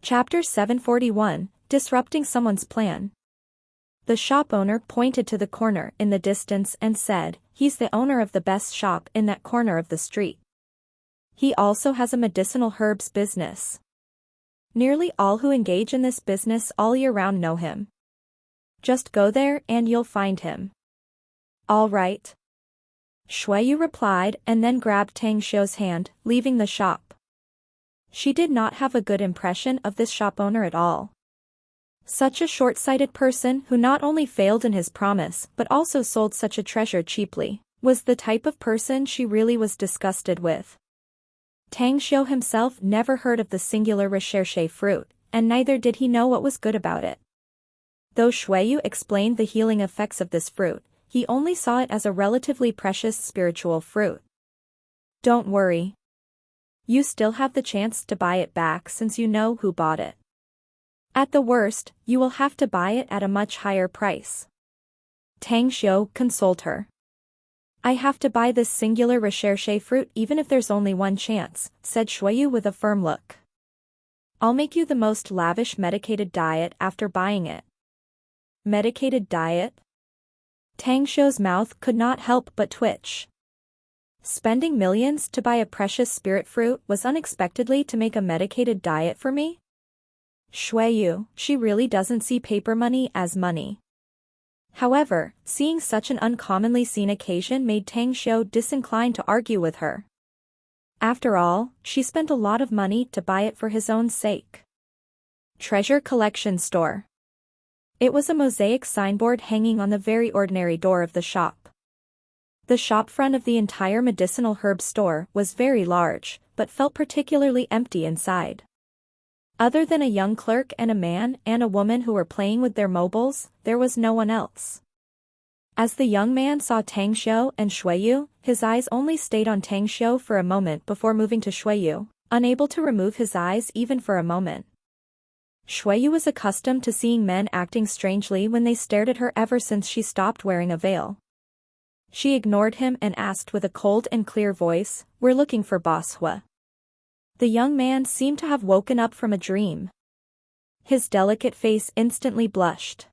Chapter 741, Disrupting Someone's Plan. The shop owner pointed to the corner in the distance and said, "He's the owner of the best shop in that corner of the street. He also has a medicinal herbs business. Nearly all who engage in this business all year round know him. Just go there and you'll find him." "All right," Shuiyu replied and then grabbed Tang Xiu's hand, leaving the shop. She did not have a good impression of this shop owner at all. Such a short-sighted person who not only failed in his promise but also sold such a treasure cheaply, was the type of person she really was disgusted with. Tang Xiu himself never heard of the singular recherche fruit, and neither did he know what was good about it. Though Shuiyu explained the healing effects of this fruit, he only saw it as a relatively precious spiritual fruit. "Don't worry. You still have the chance to buy it back since you know who bought it. At the worst, you will have to buy it at a much higher price." Tang Xiu consoled her. "I have to buy this singular recherche fruit even if there's only one chance," said Shuiyu with a firm look. "I'll make you the most lavish medicated diet after buying it." Medicated diet? Tang Xiu's mouth could not help but twitch. Spending millions to buy a precious spirit fruit was unexpectedly to make a medicated diet for me? Shuiyu, she really doesn't see paper money as money. However, seeing such an uncommonly seen occasion made Tang Xiu disinclined to argue with her. After all, she spent a lot of money to buy it for his own sake. Treasure collection store. It was a mosaic signboard hanging on the very ordinary door of the shop. The shop front of the entire medicinal herb store was very large, but felt particularly empty inside. Other than a young clerk and a man and a woman who were playing with their mobiles, there was no one else. As the young man saw Tang Xiu and Shuiyu, his eyes only stayed on Tang Xiu for a moment before moving to Shuiyu, unable to remove his eyes even for a moment. Shuiyu was accustomed to seeing men acting strangely when they stared at her ever since she stopped wearing a veil. She ignored him and asked with a cold and clear voice, "We're looking for Boss Hua." The young man seemed to have woken up from a dream. His delicate face instantly blushed.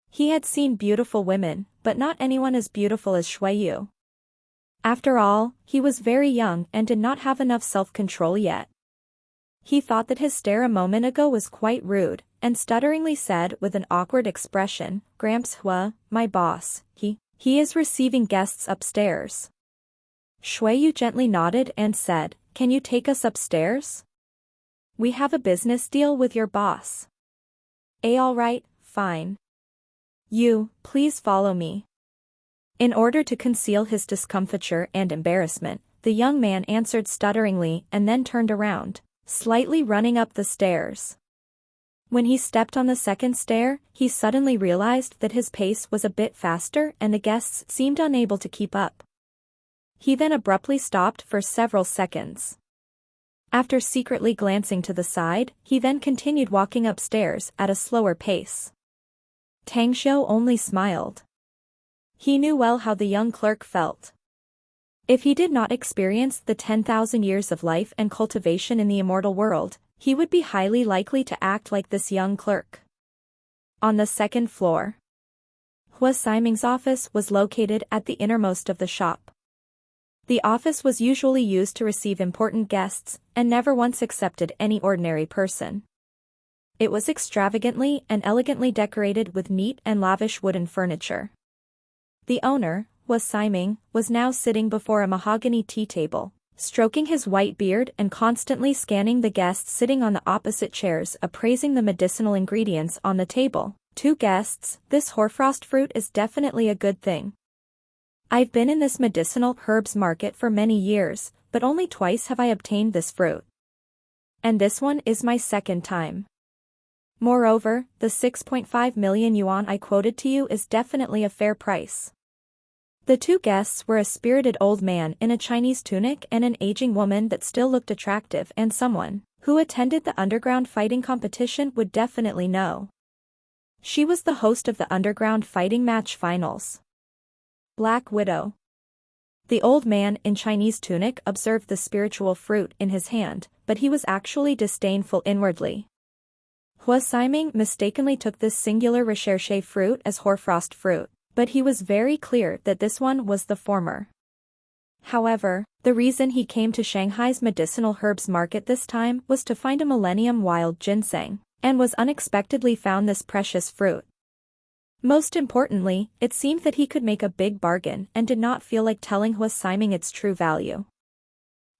He had seen beautiful women, but not anyone as beautiful as Shuiyu. After all, he was very young and did not have enough self-control yet. He thought that his stare a moment ago was quite rude, and stutteringly said with an awkward expression, "Gramps Hua, my boss, he is receiving guests upstairs." Shuiyu gently nodded and said, "Can you take us upstairs? We have a business deal with your boss." All right, fine. You, please follow me." In order to conceal his discomfiture and embarrassment, the young man answered stutteringly and then turned around, slightly running up the stairs. When he stepped on the second stair, he suddenly realized that his pace was a bit faster and the guests seemed unable to keep up. He then abruptly stopped for several seconds. After secretly glancing to the side, he then continued walking upstairs at a slower pace. Tang Xiu only smiled. He knew well how the young clerk felt. If he did not experience the 10,000 years of life and cultivation in the immortal world, he would be highly likely to act like this young clerk. On the second floor, Hua Siming's office was located at the innermost of the shop. The office was usually used to receive important guests, and never once accepted any ordinary person. It was extravagantly and elegantly decorated with neat and lavish wooden furniture. The owner, Hua Siming, was now sitting before a mahogany tea table, stroking his white beard and constantly scanning the guests sitting on the opposite chairs, appraising the medicinal ingredients on the table. "Two guests, this hoarfrost fruit is definitely a good thing. I've been in this medicinal herbs market for many years, but only twice have I obtained this fruit. And this one is my second time. Moreover, the 6.5 million yuan I quoted to you is definitely a fair price." The two guests were a spirited old man in a Chinese tunic and an aging woman that still looked attractive, and someone who attended the underground fighting competition would definitely know. She was the host of the underground fighting match finals. Black Widow. The old man in Chinese tunic observed the spiritual fruit in his hand, but he was actually disdainful inwardly. Hua Siming mistakenly took this singular recherche fruit as hoarfrost fruit, but he was very clear that this one was the former. However, the reason he came to Shanghai's medicinal herbs market this time was to find a millennium wild ginseng, and was unexpectedly found this precious fruit. Most importantly, it seemed that he could make a big bargain and did not feel like telling Hua Siming its true value.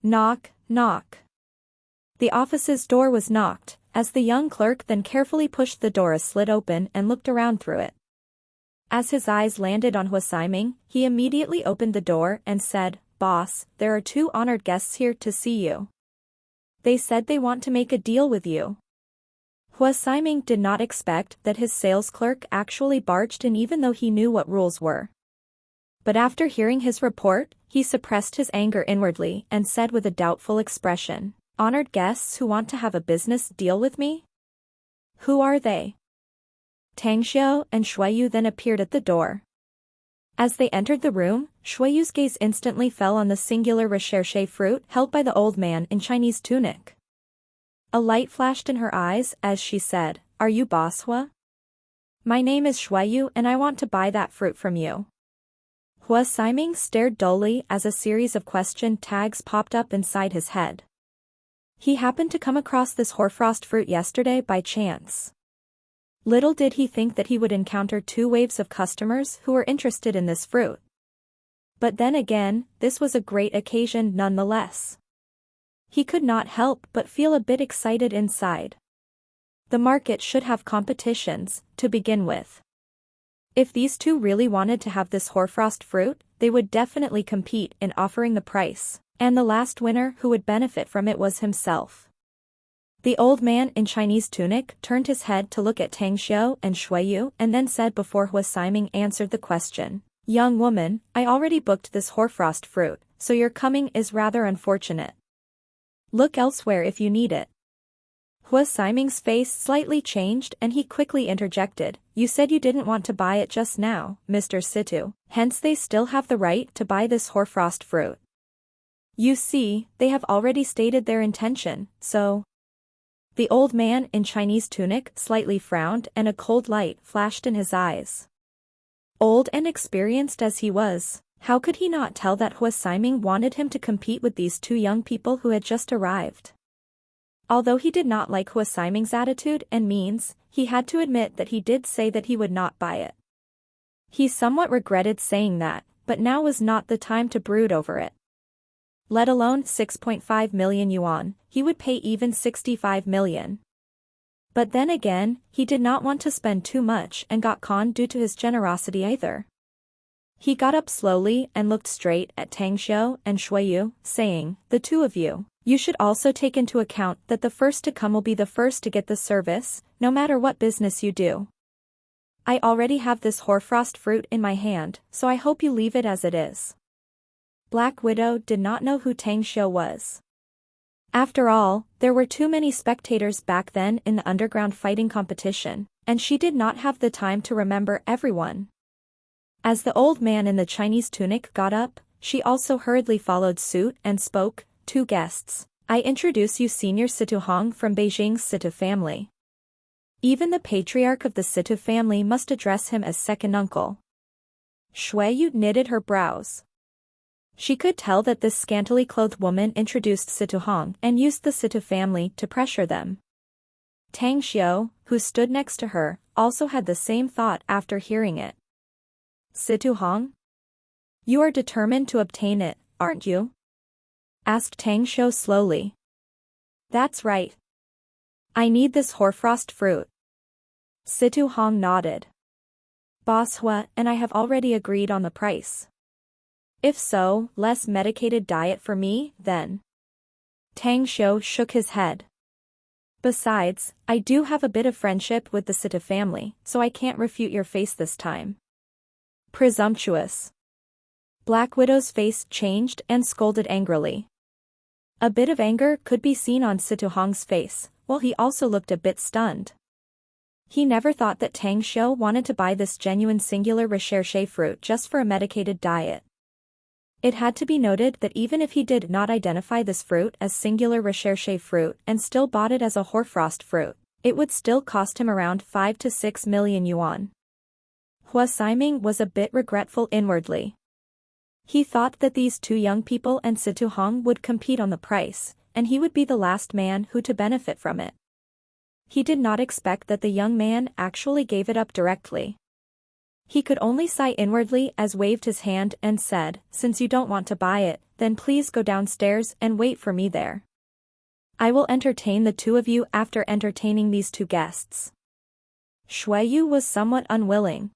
Knock, knock. The office's door was knocked, as the young clerk then carefully pushed the door a slit open and looked around through it. As his eyes landed on Hua Siming, he immediately opened the door and said, "Boss, there are 2 honored guests here to see you. They said they want to make a deal with you." Hua Siming did not expect that his sales clerk actually barged in even though he knew what rules were. But after hearing his report, he suppressed his anger inwardly and said with a doubtful expression, "Honored guests who want to have a business deal with me? Who are they?" Tang Xiao and Shuiyu then appeared at the door. As they entered the room, Shuiyu's gaze instantly fell on the singular recherche fruit held by the old man in Chinese tunic. A light flashed in her eyes as she said, "Are you Boss Hua? My name is Shuiyu and I want to buy that fruit from you." Hua Siming stared dully as a series of question tags popped up inside his head. He happened to come across this hoarfrost fruit yesterday by chance. Little did he think that he would encounter 2 waves of customers who were interested in this fruit. But then again, this was a great occasion nonetheless. He could not help but feel a bit excited inside. The market should have competitions, to begin with. If these 2 really wanted to have this hoarfrost fruit, they would definitely compete in offering the price, and the last winner who would benefit from it was himself. The old man in Chinese tunic turned his head to look at Tang Xiao and Shuiyu and then said before Hua Siming answered the question, "Young woman, I already booked this hoarfrost fruit, so your coming is rather unfortunate. Look elsewhere if you need it." Hua Siming's face slightly changed and he quickly interjected, "You said you didn't want to buy it just now, Mr. Situ, hence they still have the right to buy this hoarfrost fruit. You see, they have already stated their intention, so..." The old man in Chinese tunic slightly frowned and a cold light flashed in his eyes. Old and experienced as he was, how could he not tell that Hua Siming wanted him to compete with these 2 young people who had just arrived? Although he did not like Hua Siming's attitude and means, he had to admit that he did say that he would not buy it. He somewhat regretted saying that, but now was not the time to brood over it. Let alone 6.5 million yuan, he would pay even 65 million. But then again, he did not want to spend too much and got conned due to his generosity either. He got up slowly and looked straight at Tang Xiao and Shuiyu, saying, "The 2 of you, you should also take into account that the first to come will be the first to get the service, no matter what business you do. I already have this hoarfrost fruit in my hand, so I hope you leave it as it is." Black Widow did not know who Tang Xiao was. After all, there were too many spectators back then in the underground fighting competition, and she did not have the time to remember everyone. As the old man in the Chinese tunic got up, she also hurriedly followed suit and spoke, "2 guests, I introduce you Senior Situ Hong from Beijing's Situ family." Even the patriarch of the Situ family must address him as second uncle. Shuiyu knitted her brows. She could tell that this scantily clothed woman introduced Situ Hong and used the Situ family to pressure them. Tang Xiao, who stood next to her, also had the same thought after hearing it. "Situ Hong? You are determined to obtain it, aren't you?" asked Tang Xiao slowly. "That's right. I need this hoarfrost fruit." Situ Hong nodded. "Boss Hua and I have already agreed on the price. If so, less medicated diet for me, then." Tang Xiao shook his head. "Besides, I do have a bit of friendship with the Situ family, so I can't refute your face this time." Presumptuous. Black Widow's face changed and scolded angrily. A bit of anger could be seen on Situ Hong's face, while he also looked a bit stunned. He never thought that Tang Xiao wanted to buy this genuine singular recherche fruit just for a medicated diet. It had to be noted that even if he did not identify this fruit as singular recherche fruit and still bought it as a hoarfrost fruit, It would still cost him around 5 to 6 million yuan. Hua Siming was a bit regretful inwardly. He thought that these two young people and Situ Hong would compete on the price, and he would be the last man who to benefit from it. He did not expect that the young man actually gave it up directly. He could only sigh inwardly as waved his hand and said, "Since you don't want to buy it, then please go downstairs and wait for me there. I will entertain the two of you after entertaining these two guests." Shuiyu was somewhat unwilling.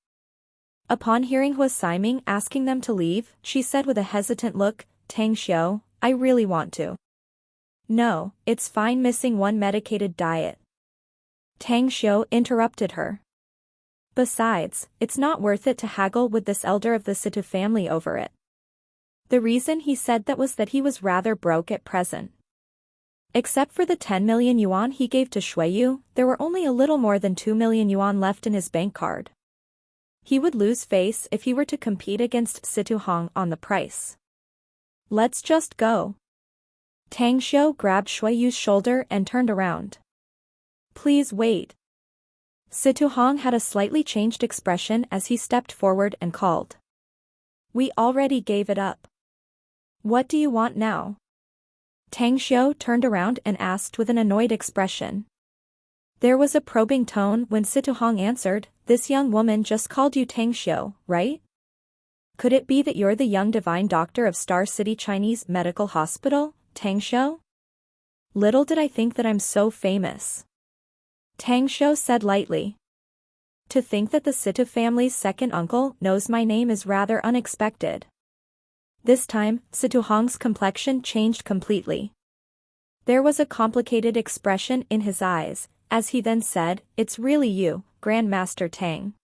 Upon hearing Hua Siming asking them to leave, she said with a hesitant look, "Tang Xiu, I really want to." "No, it's fine missing one medicated diet." Tang Xiu interrupted her. "Besides, it's not worth it to haggle with this elder of the Situ family over it." The reason he said that was that he was rather broke at present. Except for the 10 million yuan he gave to Shuiyu, there were only a little more than 2 million yuan left in his bank card. He would lose face if he were to compete against Situ Hong on the price. "Let's just go." Tang Xiu grabbed Shuiyu's shoulder and turned around. "Please wait." Situ Hong had a slightly changed expression as he stepped forward and called. "We already gave it up. What do you want now?" Tang Xiu turned around and asked with an annoyed expression. There was a probing tone when Situ Hong answered, "This young woman just called you Tang Xiu, right? Could it be that you're the young divine doctor of Star City Chinese Medical Hospital, Tang Xiu? Little did I think that I'm so famous." Tang Xiu said lightly. "To think that the Situ family's second uncle knows my name is rather unexpected." This time, Situ Hong's complexion changed completely. There was a complicated expression in his eyes, as he then said, "It's really you, Grandmaster Tang.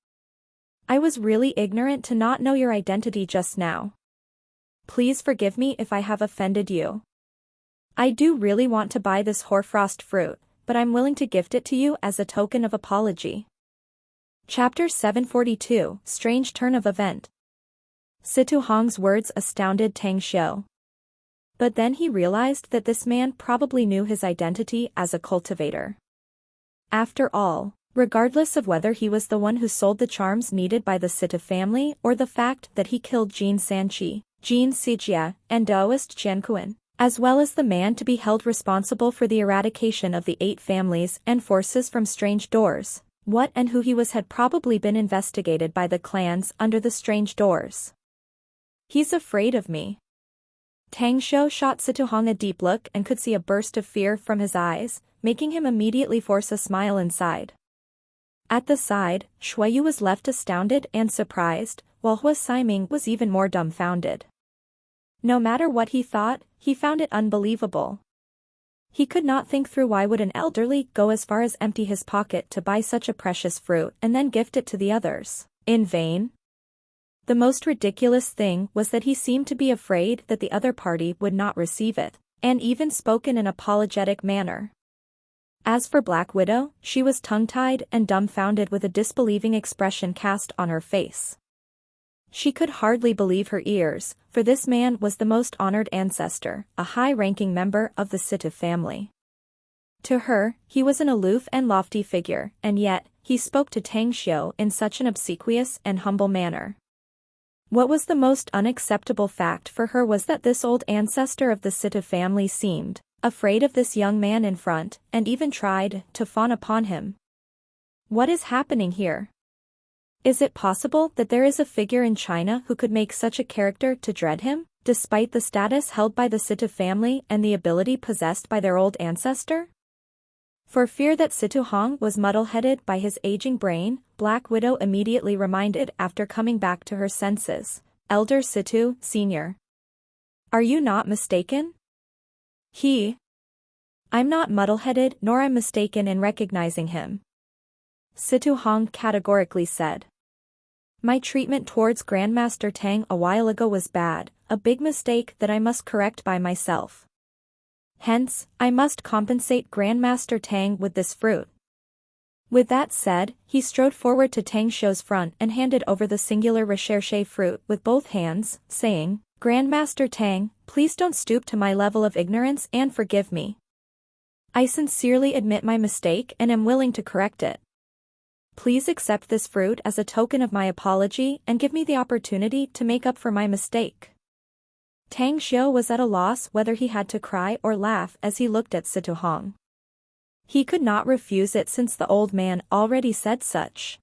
I was really ignorant to not know your identity just now. Please forgive me if I have offended you. I do really want to buy this hoarfrost fruit, but I'm willing to gift it to you as a token of apology." Chapter 742, Strange Turn of Event. Situ Hong's words astounded Tang Xiu. But then he realized that this man probably knew his identity as a cultivator. After all, regardless of whether he was the one who sold the charms needed by the Situ family or the fact that he killed Jin Sanqi, Jin Sijia, and Daoist Jianquan, as well as the man to be held responsible for the eradication of the 8 families and forces from Strange Doors, what and who he was had probably been investigated by the clans under the Strange Doors. "He's afraid of me." Tang Xiu shot Situ Hong a deep look and could see a burst of fear from his eyes, making him immediately force a smile inside. At the side, Shuiyu was left astounded and surprised, while Hua Siming was even more dumbfounded. No matter what he thought, he found it unbelievable. He could not think through why would an elderly go as far as empty his pocket to buy such a precious fruit and then gift it to the others, in vain. The most ridiculous thing was that he seemed to be afraid that the other party would not receive it, and even spoke in an apologetic manner. As for Black Widow, she was tongue-tied and dumbfounded with a disbelieving expression cast on her face. She could hardly believe her ears, for this man was the most honored ancestor, a high-ranking member of the Situ family. To her, he was an aloof and lofty figure, and yet, he spoke to Tang Xiu in such an obsequious and humble manner. What was the most unacceptable fact for her was that this old ancestor of the Situ family seemed afraid of this young man in front, and even tried to fawn upon him. What is happening here? Is it possible that there is a figure in China who could make such a character to dread him, despite the status held by the Situ family and the ability possessed by their old ancestor? For fear that Situ Hong was muddle-headed by his aging brain, Black Widow immediately reminded after coming back to her senses, "Elder Situ, Sr. Are you not mistaken?" I'm not muddle-headed nor I'm mistaken in recognizing him," Situ Hong categorically said. "My treatment towards Grandmaster Tang a while ago was bad, a big mistake that I must correct by myself. Hence, I must compensate Grandmaster Tang with this fruit." With that said, he strode forward to Tang Xiu's front and handed over the singular recherche fruit with both hands, saying, "Grandmaster Tang, please don't stoop to my level of ignorance and forgive me. I sincerely admit my mistake and am willing to correct it. Please accept this fruit as a token of my apology and give me the opportunity to make up for my mistake. Tang Xiu was at a loss whether he had to cry or laugh as he looked at Situhong. He could not refuse it since the old man already said such.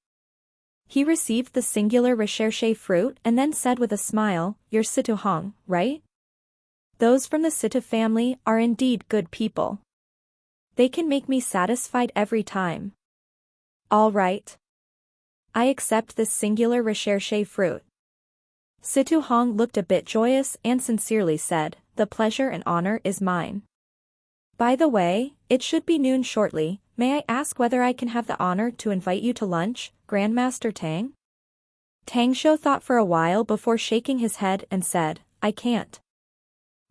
He received the singular recherche fruit and then said with a smile, "You're Situhong, right? Those from the Situ family are indeed good people. They can make me satisfied every time. All right. I accept this singular recherche fruit." Situhong looked a bit joyous and sincerely said, "The pleasure and honor is mine. By the way, it should be noon shortly. May I ask whether I can have the honor to invite you to lunch, Grandmaster Tang?" Tang Xiu thought for a while before shaking his head and said, "I can't.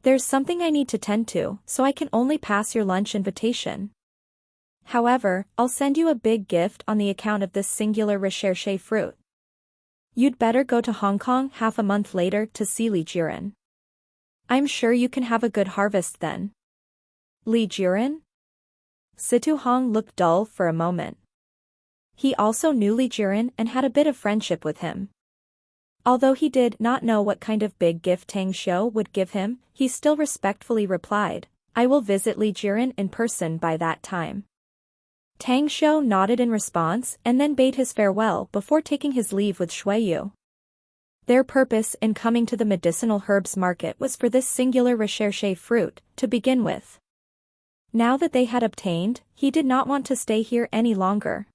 There's something I need to tend to, so I can only pass your lunch invitation. However, I'll send you a big gift on the account of this singular recherche fruit. You'd better go to Hong Kong half a month later to see Li Jiren. I'm sure you can have a good harvest then." Li Jiren? Situhong looked dull for a moment. He also knew Li Jiren and had a bit of friendship with him. Although he did not know what kind of big gift Tang Xiu would give him, he still respectfully replied, "I will visit Li Jiren in person by that time." Tang Xiu nodded in response and then bade his farewell before taking his leave with Shuiyu. Their purpose in coming to the medicinal herbs market was for this singular recherche fruit, to begin with. Now that they had obtained, he did not want to stay here any longer.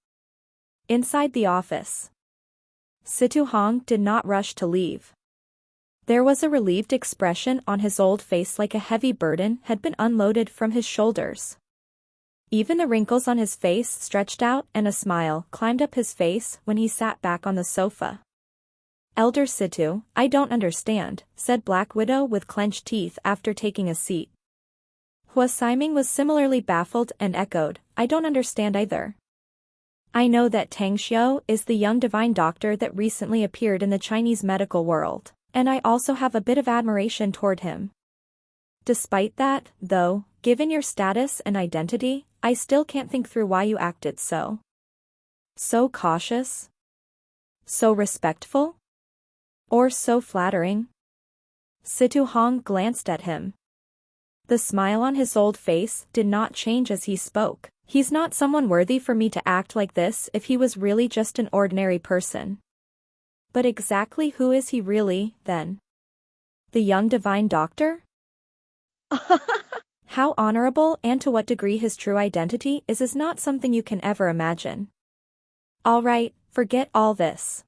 Inside the office, Situhong did not rush to leave. There was a relieved expression on his old face, like a heavy burden had been unloaded from his shoulders. Even the wrinkles on his face stretched out and a smile climbed up his face when he sat back on the sofa. "Elder Situ, I don't understand," said Black Widow with clenched teeth after taking a seat. Hua Siming was similarly baffled and echoed, "I don't understand either. I know that Tang Xiu is the young divine doctor that recently appeared in the Chinese medical world, and I also have a bit of admiration toward him. Despite that, though, given your status and identity, I still can't think through why you acted so cautious, so respectful, or so flattering." Situhong glanced at him. The smile on his old face did not change as he spoke. "He's not someone worthy for me to act like this if he was really just an ordinary person. But exactly who is he really, then? The young divine doctor? How honorable and to what degree his true identity is not something you can ever imagine. All right, forget all this.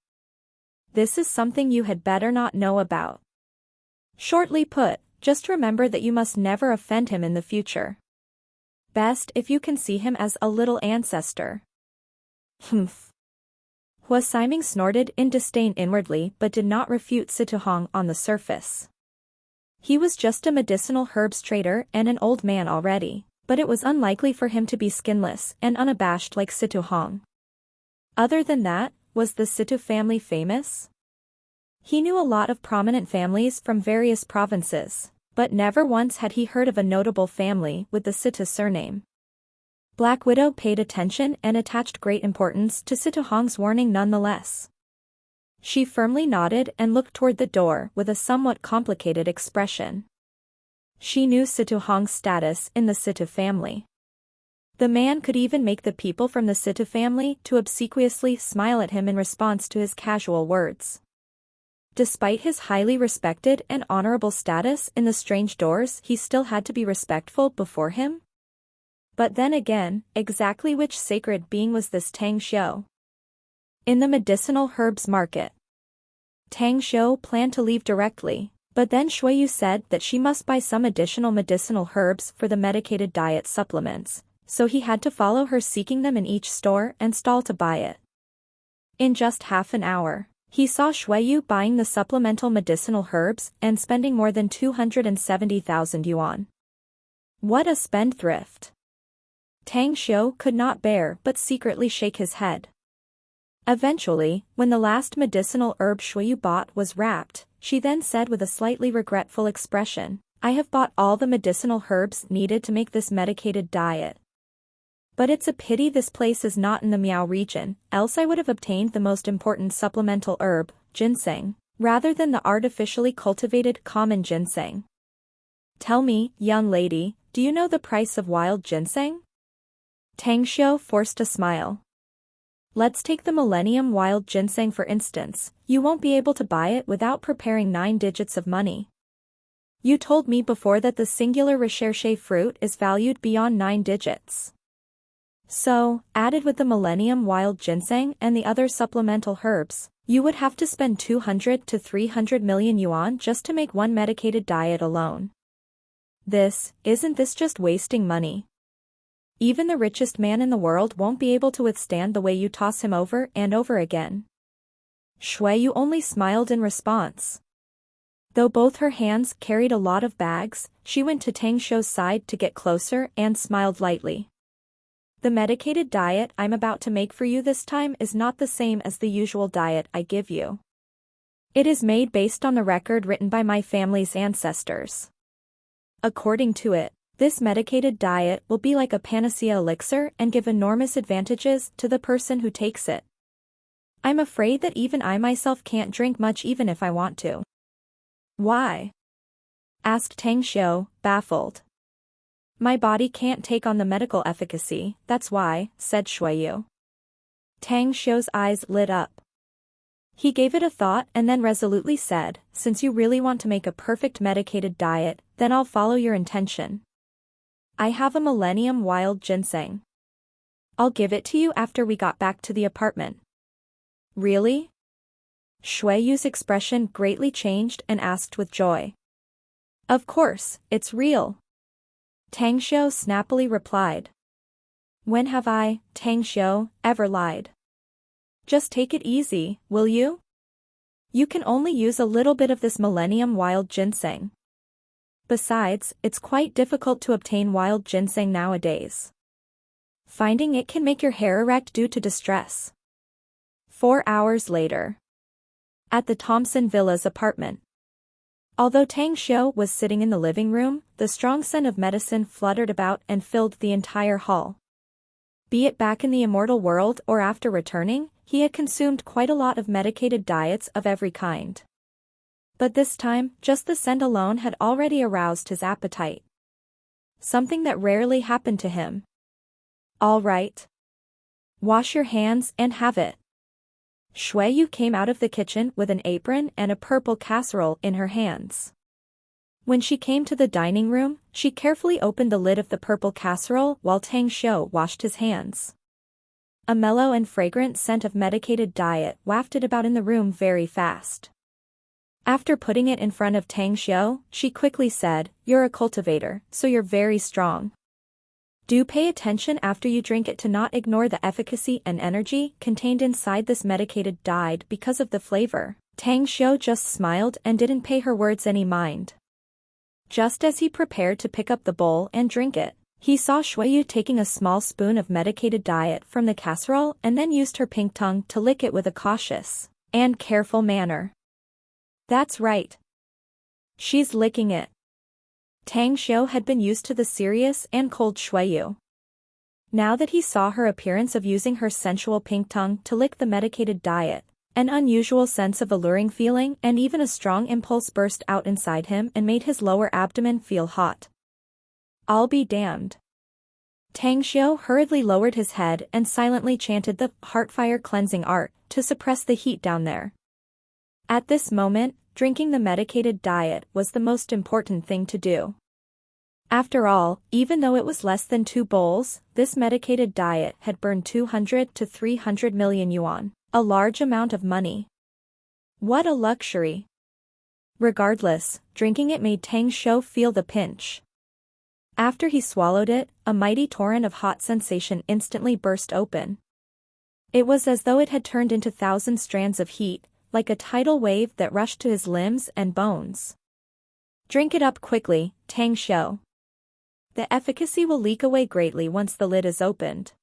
This is something you had better not know about. Shortly put, just remember that you must never offend him in the future. Best if you can see him as a little ancestor." Humph. Hua Siming snorted in disdain inwardly but did not refute Situhong on the surface. He was just a medicinal herbs trader and an old man already, but it was unlikely for him to be skinless and unabashed like Situhong. Other than that, was the Situ family famous? He knew a lot of prominent families from various provinces, but never once had he heard of a notable family with the Situ surname. Black Widow paid attention and attached great importance to Situhong's warning nonetheless. She firmly nodded and looked toward the door with a somewhat complicated expression. She knew Situhong's status in the Situ family. The man could even make the people from the Situ family to obsequiously smile at him in response to his casual words. Despite his highly respected and honorable status in the strange doors, he still had to be respectful before him? But then again, exactly which sacred being was this Tang Xiu? In the medicinal herbs market, Tang Xiu planned to leave directly, but then Shuiyu said that she must buy some additional medicinal herbs for the medicated diet supplements, so he had to follow her, seeking them in each store and stall to buy it. In just half an hour, he saw Shuiyu buying the supplemental medicinal herbs and spending more than 270,000 yuan. What a spendthrift! Tang Xiu could not bear but secretly shake his head. Eventually, when the last medicinal herb Shuiyu bought was wrapped, she then said with a slightly regretful expression, "I have bought all the medicinal herbs needed to make this medicated diet. But it's a pity this place is not in the Miao region, else I would have obtained the most important supplemental herb, ginseng, rather than the artificially cultivated common ginseng. Tell me, young lady, do you know the price of wild ginseng? Tang Xiu forced a smile. Let's take the Millennium Wild Ginseng for instance, you won't be able to buy it without preparing 9 digits of money. You told me before that the singular recherche fruit is valued beyond 9 digits. So, added with the Millennium Wild Ginseng and the other supplemental herbs, you would have to spend 200 to 300 million yuan just to make one medicated diet alone. Isn't this just wasting money? Even the richest man in the world won't be able to withstand the way you toss him over and over again. Shuiyu only smiled in response. Though both her hands carried a lot of bags, she went to Tang Xiu's side to get closer and smiled lightly. The medicated diet I'm about to make for you this time is not the same as the usual diet I give you. It is made based on the record written by my family's ancestors. According to it, this medicated diet will be like a panacea elixir and give enormous advantages to the person who takes it. I'm afraid that even I myself can't drink much even if I want to. Why? Asked Tang Xiu, baffled. My body can't take on the medical efficacy, that's why, said Shuiyu. Tang Xiu's eyes lit up. He gave it a thought and then resolutely said, since you really want to make a perfect medicated diet, then I'll follow your intention. I have a Millennium Wild Ginseng. I'll give it to you after we got back to the apartment. Really? Shuiyu's expression greatly changed and asked with joy. Of course, it's real. Tang Xiu snappily replied. When have I, Tang Xiu, ever lied? Just take it easy, will you? You can only use a little bit of this Millennium Wild Ginseng. Besides, it's quite difficult to obtain wild ginseng nowadays. Finding it can make your hair erect due to distress. 4 hours later. At the Thompson Villa's apartment. Although Tang Xiu was sitting in the living room, the strong scent of medicine fluttered about and filled the entire hall. Be it back in the immortal world or after returning, he had consumed quite a lot of medicated diets of every kind. But this time, just the scent alone had already aroused his appetite. Something that rarely happened to him. All right. Wash your hands and have it. Shuiyu came out of the kitchen with an apron and a purple casserole in her hands. When she came to the dining room, she carefully opened the lid of the purple casserole while Tang Xiu washed his hands. A mellow and fragrant scent of medicated diet wafted about in the room very fast. After putting it in front of Tang Xiu, she quickly said, "You're a cultivator, so you're very strong. Do pay attention after you drink it to not ignore the efficacy and energy contained inside this medicated diet because of the flavor." Tang Xiu just smiled and didn't pay her words any mind. Just as he prepared to pick up the bowl and drink it, he saw Shuiyu taking a small spoon of medicated diet from the casserole and then used her pink tongue to lick it with a cautious and careful manner. That's right. She's licking it. Tang Xiu had been used to the serious and cold Shuiyu. Now that he saw her appearance of using her sensual pink tongue to lick the medicated diet, an unusual sense of alluring feeling and even a strong impulse burst out inside him and made his lower abdomen feel hot. I'll be damned. Tang Xiu hurriedly lowered his head and silently chanted the Heartfire cleansing art to suppress the heat down there. At this moment, drinking the medicated diet was the most important thing to do. After all, even though it was less than 2 bowls, this medicated diet had burned 200 to 300 million yuan, a large amount of money. What a luxury! Regardless, drinking it made Tang Xiu feel the pinch. After he swallowed it, a mighty torrent of hot sensation instantly burst open. It was as though it had turned into 1,000 strands of heat, like a tidal wave that rushed to his limbs and bones. Drink it up quickly, Tang Xiu. The efficacy will leak away greatly once the lid is opened.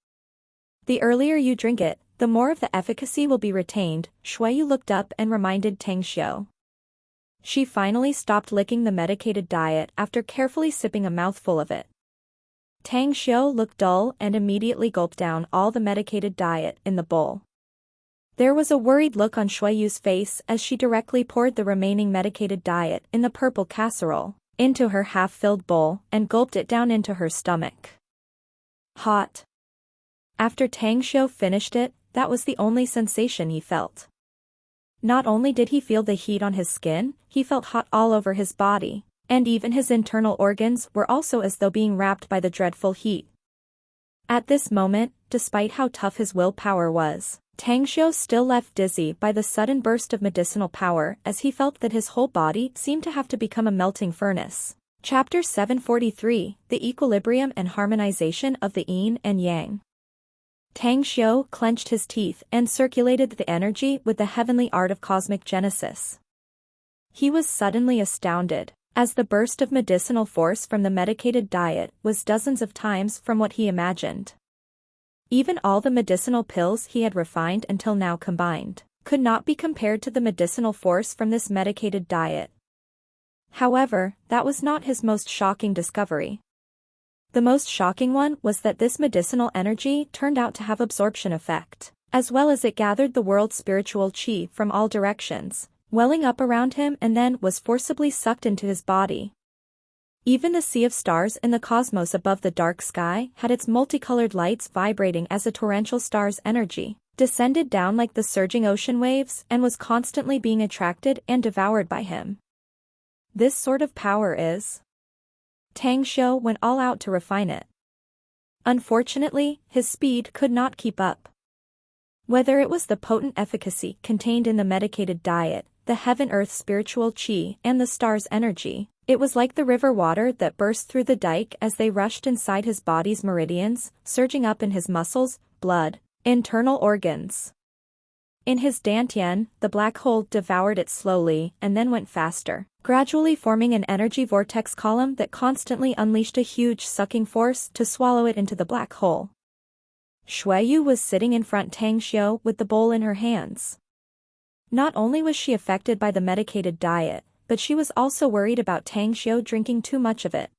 The earlier you drink it, the more of the efficacy will be retained. Shuiyu looked up and reminded Tang Xiu. She finally stopped licking the medicated diet after carefully sipping a mouthful of it. Tang Xiu looked dull and immediately gulped down all the medicated diet in the bowl. There was a worried look on Shuiyu's face as she directly poured the remaining medicated diet in the purple casserole into her half-filled bowl and gulped it down into her stomach. Hot. After Tang Xiu finished it, that was the only sensation he felt. Not only did he feel the heat on his skin, he felt hot all over his body, and even his internal organs were also as though being wrapped by the dreadful heat. At this moment, despite how tough his willpower was, Tang Xiu still left dizzy by the sudden burst of medicinal power as he felt that his whole body seemed to have to become a melting furnace. Chapter 743, The Equilibrium and Harmonization of the Yin and Yang. Tang Xiu clenched his teeth and circulated the energy with the heavenly art of cosmic genesis. He was suddenly astounded, as the burst of medicinal force from the medicated diet was dozens of times from what he imagined. Even all the medicinal pills he had refined until now combined could not be compared to the medicinal force from this medicated diet. However, that was not his most shocking discovery. The most shocking one was that this medicinal energy turned out to have absorption effect, as well as it gathered the world's spiritual qi from all directions, welling up around him and then was forcibly sucked into his body. Even the sea of stars in the cosmos above the dark sky had its multicolored lights vibrating as the torrential star's energy descended down like the surging ocean waves and was constantly being attracted and devoured by him. This sort of power is... Tang Xiu went all out to refine it. Unfortunately, his speed could not keep up. Whether it was the potent efficacy contained in the medicated diet, the heaven-earth spiritual qi and the star's energy, it was like the river water that burst through the dike as they rushed inside his body's meridians, surging up in his muscles, blood, internal organs. In his dantian, the black hole devoured it slowly and then went faster, gradually forming an energy vortex column that constantly unleashed a huge sucking force to swallow it into the black hole. Shuiyu was sitting in front Tang Xiu with the bowl in her hands. Not only was she affected by the medicated diet, but she was also worried about Tang Xiu drinking too much of it.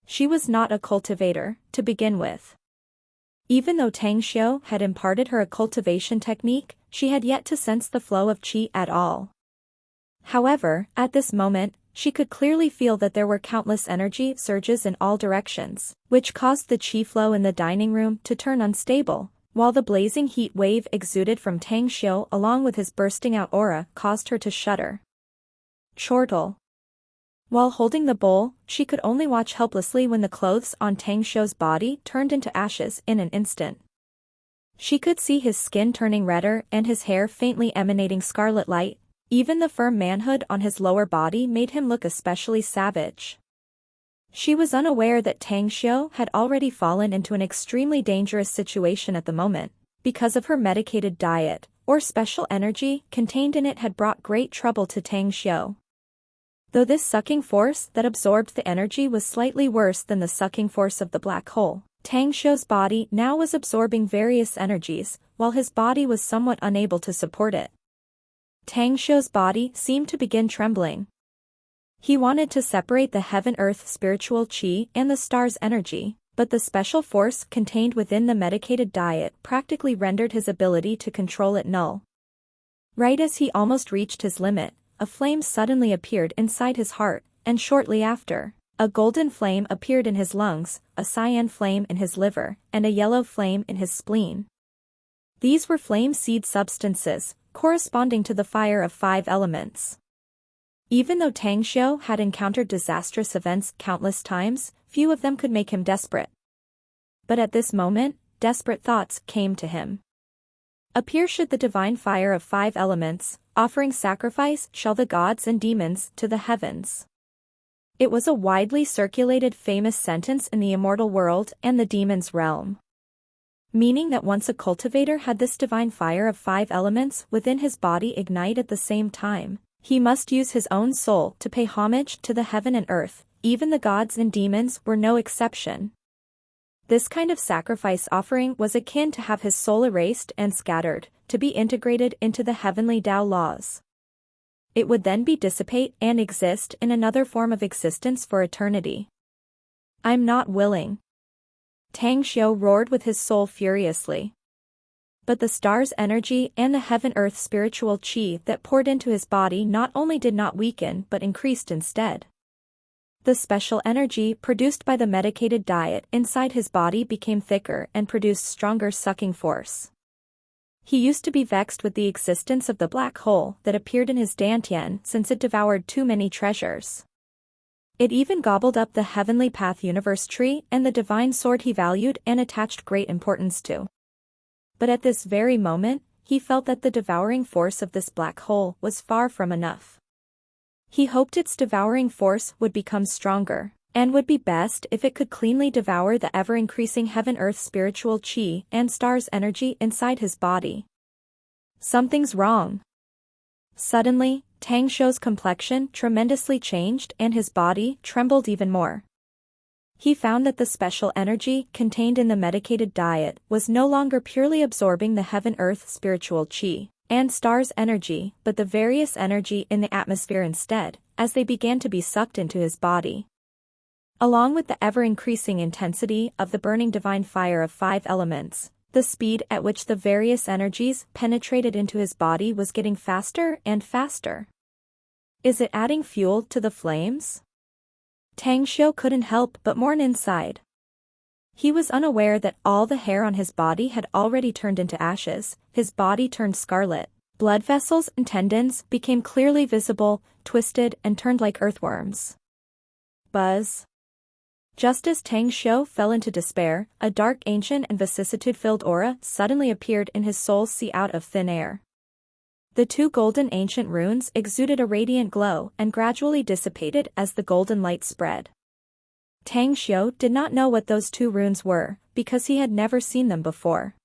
She was not a cultivator, to begin with. Even though Tang Xiu had imparted her a cultivation technique, she had yet to sense the flow of qi at all. However, at this moment, she could clearly feel that there were countless energy surges in all directions, which caused the qi flow in the dining room to turn unstable, while the blazing heat wave exuded from Tang Xiu along with his bursting out aura caused her to shudder. Chortle. While holding the bowl, she could only watch helplessly when the clothes on Tang Xiu's body turned into ashes in an instant. She could see his skin turning redder and his hair faintly emanating scarlet light. Even the firm manhood on his lower body made him look especially savage. She was unaware that Tang Xiu had already fallen into an extremely dangerous situation at the moment, because of her medicated diet, or special energy contained in it had brought great trouble to Tang Xiu. Though this sucking force that absorbed the energy was slightly worse than the sucking force of the black hole, Tang Xiu's body now was absorbing various energies, while his body was somewhat unable to support it. Tang Xiu's body seemed to begin trembling. He wanted to separate the heaven-earth spiritual qi and the star's energy, but the special force contained within the medicated diet practically rendered his ability to control it null. Right as he almost reached his limit, a flame suddenly appeared inside his heart, and shortly after, a golden flame appeared in his lungs, a cyan flame in his liver, and a yellow flame in his spleen. These were flame seed substances, corresponding to the fire of 5 elements. Even though Tang Xiu had encountered disastrous events countless times, few of them could make him desperate. But at this moment, desperate thoughts came to him. Appear should the divine fire of 5 elements, offering sacrifice shall the gods and demons to the heavens. It was a widely circulated famous sentence in the immortal world and the demons' realm. Meaning that once a cultivator had this divine fire of 5 elements within his body ignite at the same time, he must use his own soul to pay homage to the heaven and earth, even the gods and demons were no exception. This kind of sacrifice offering was akin to have his soul erased and scattered, to be integrated into the heavenly Tao laws. It would then be dissipate and exist in another form of existence for eternity. I'm not willing. Tang Xiu roared with his soul furiously. But the star's energy and the heaven-earth spiritual qi that poured into his body not only did not weaken but increased instead. The special energy produced by the medicated diet inside his body became thicker and produced stronger sucking force. He used to be vexed with the existence of the black hole that appeared in his dantian since it devoured too many treasures. It even gobbled up the heavenly path universe tree and the divine sword he valued and attached great importance to. But at this very moment, he felt that the devouring force of this black hole was far from enough. He hoped its devouring force would become stronger, and would be best if it could cleanly devour the ever-increasing heaven-earth spiritual qi and star's energy inside his body. Something's wrong. Suddenly, Tang Xiu's complexion tremendously changed and his body trembled even more. He found that the special energy contained in the medicated diet was no longer purely absorbing the heaven-earth spiritual qi and star's energy but the various energy in the atmosphere instead, as they began to be sucked into his body. Along with the ever-increasing intensity of the burning divine fire of 5 elements, the speed at which the various energies penetrated into his body was getting faster and faster. Is it adding fuel to the flames? Tang Xiu couldn't help but mourn inside. He was unaware that all the hair on his body had already turned into ashes, his body turned scarlet, blood vessels and tendons became clearly visible, twisted and turned like earthworms. Buzz. Just as Tang Xiu fell into despair, a dark ancient and vicissitude-filled aura suddenly appeared in his soul's sea out of thin air. The 2 golden ancient runes exuded a radiant glow and gradually dissipated as the golden light spread. Tang Xiu did not know what those 2 runes were, because he had never seen them before.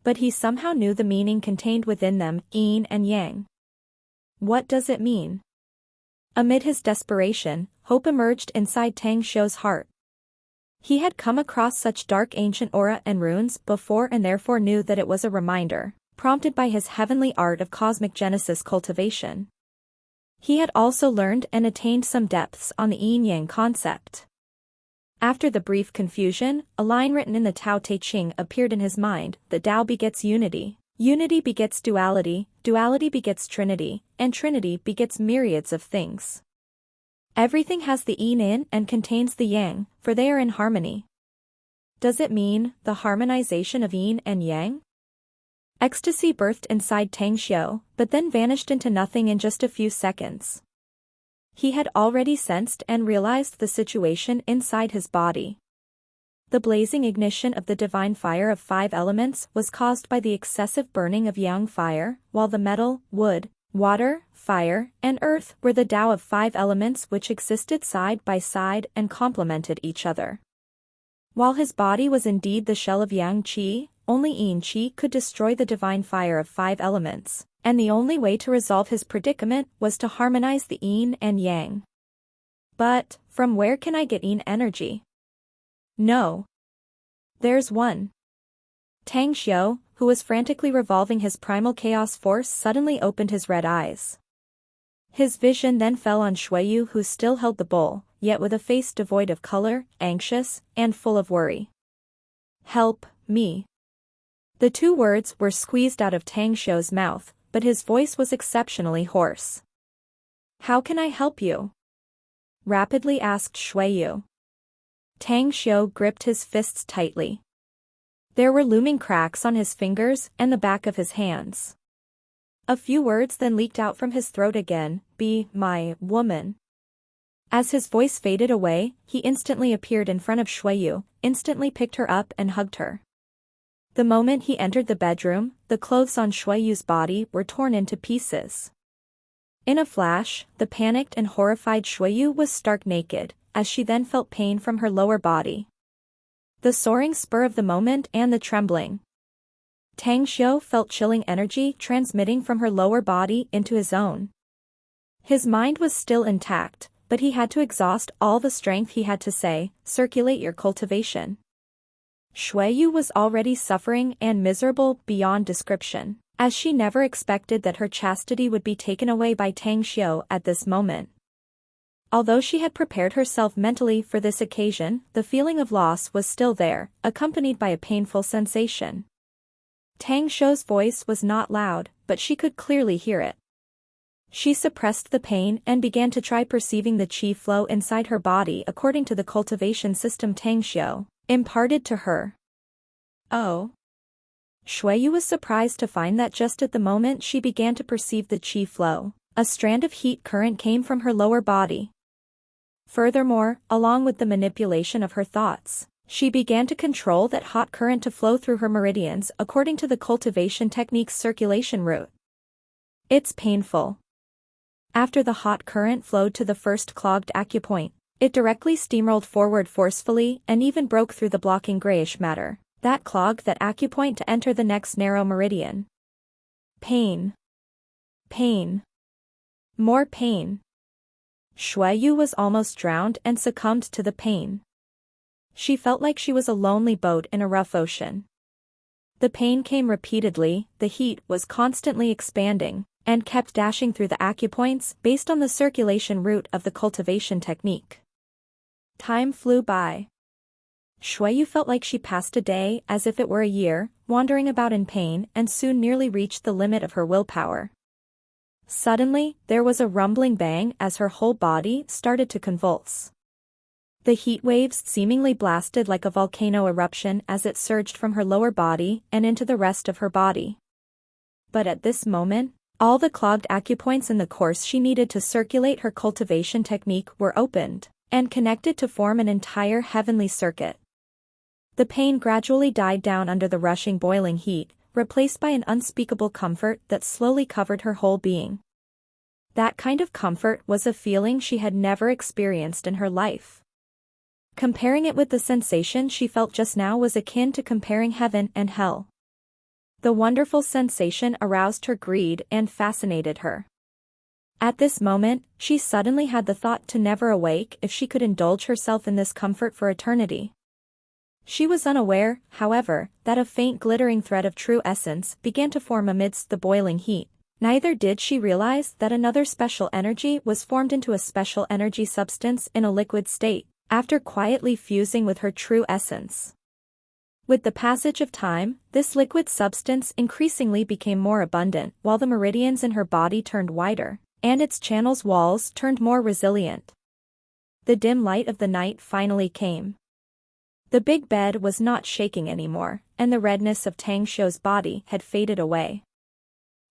But he somehow knew the meaning contained within them, yin and yang. What does it mean? Amid his desperation, hope emerged inside Tang Xiu's heart. He had come across such dark ancient aura and runes before and therefore knew that it was a reminder, prompted by his heavenly art of cosmic genesis cultivation. He had also learned and attained some depths on the yin-yang concept. After the brief confusion, a line written in the Tao Te Ching appeared in his mind: the Tao begets unity, unity begets duality, duality begets trinity, and trinity begets myriads of things. Everything has the yin in and contains the yang, for they are in harmony. Does it mean the harmonization of yin and yang? Ecstasy birthed inside Tang Xiu, but then vanished into nothing in just a few seconds. He had already sensed and realized the situation inside his body. The blazing ignition of the divine fire of 5 elements was caused by the excessive burning of yang fire, while the metal, wood, water, fire, and earth were the Tao of 5 elements which existed side by side and complemented each other. While his body was indeed the shell of yang qi, only yin qi could destroy the divine fire of 5 elements, and the only way to resolve his predicament was to harmonize the yin and yang. But, from where can I get yin energy? No. There's one. Tang Xiu, who was frantically revolving his primal chaos force, suddenly opened his red eyes. His vision then fell on Shuiyu, who still held the bowl, yet with a face devoid of color, anxious, and full of worry. Help me. The 2 words were squeezed out of Tang Xiu's mouth, but his voice was exceptionally hoarse. How can I help you? Rapidly asked Shuiyu. Tang Xiu gripped his fists tightly. There were looming cracks on his fingers and the back of his hands. A few words then leaked out from his throat again: "Be my woman." As his voice faded away, he instantly appeared in front of Shuiyu, instantly picked her up and hugged her. The moment he entered the bedroom, the clothes on Shuiyu's body were torn into pieces. In a flash, the panicked and horrified Shuiyu was stark naked, as she then felt pain from her lower body. The soaring spur of the moment and the trembling. Tang Xiu felt chilling energy transmitting from her lower body into his own. His mind was still intact, but he had to exhaust all the strength he had to say, "Circulate your cultivation." Shuiyu was already suffering and miserable beyond description, as she never expected that her chastity would be taken away by Tang Xiu at this moment. Although she had prepared herself mentally for this occasion, the feeling of loss was still there, accompanied by a painful sensation. Tang Xiu's voice was not loud, but she could clearly hear it. She suppressed the pain and began to try perceiving the qi flow inside her body according to the cultivation system Tang Xiu imparted to her. Oh. Shuiyu was surprised to find that just at the moment she began to perceive the qi flow, a strand of heat current came from her lower body. Furthermore, along with the manipulation of her thoughts, she began to control that hot current to flow through her meridians according to the cultivation technique's circulation route. It's painful. After the hot current flowed to the first clogged acupoint, it directly steamrolled forward forcefully and even broke through the blocking grayish matter that clogged that acupoint to enter the next narrow meridian. Pain. Pain. More pain. Shuiyu was almost drowned and succumbed to the pain. She felt like she was a lonely boat in a rough ocean. The pain came repeatedly, the heat was constantly expanding, and kept dashing through the acupoints based on the circulation route of the cultivation technique. Time flew by. Shuiyu felt like she passed a day as if it were a year, wandering about in pain and soon nearly reached the limit of her willpower. Suddenly, there was a rumbling bang as her whole body started to convulse. The heat waves seemingly blasted like a volcano eruption as it surged from her lower body and into the rest of her body. But at this moment, all the clogged acupoints in the course she needed to circulate her cultivation technique were opened and connected to form an entire heavenly circuit. The pain gradually died down under the rushing boiling heat, replaced by an unspeakable comfort that slowly covered her whole being. That kind of comfort was a feeling she had never experienced in her life. Comparing it with the sensation she felt just now was akin to comparing heaven and hell. The wonderful sensation aroused her greed and fascinated her. At this moment, she suddenly had the thought to never awake if she could indulge herself in this comfort for eternity. She was unaware, however, that a faint glittering thread of true essence began to form amidst the boiling heat. Neither did she realize that another special energy was formed into a special energy substance in a liquid state, after quietly fusing with her true essence. With the passage of time, this liquid substance increasingly became more abundant while the meridians in her body turned wider, and its channel's walls turned more resilient. The dim light of the night finally came. The big bed was not shaking anymore, and the redness of Tang Xiu's body had faded away.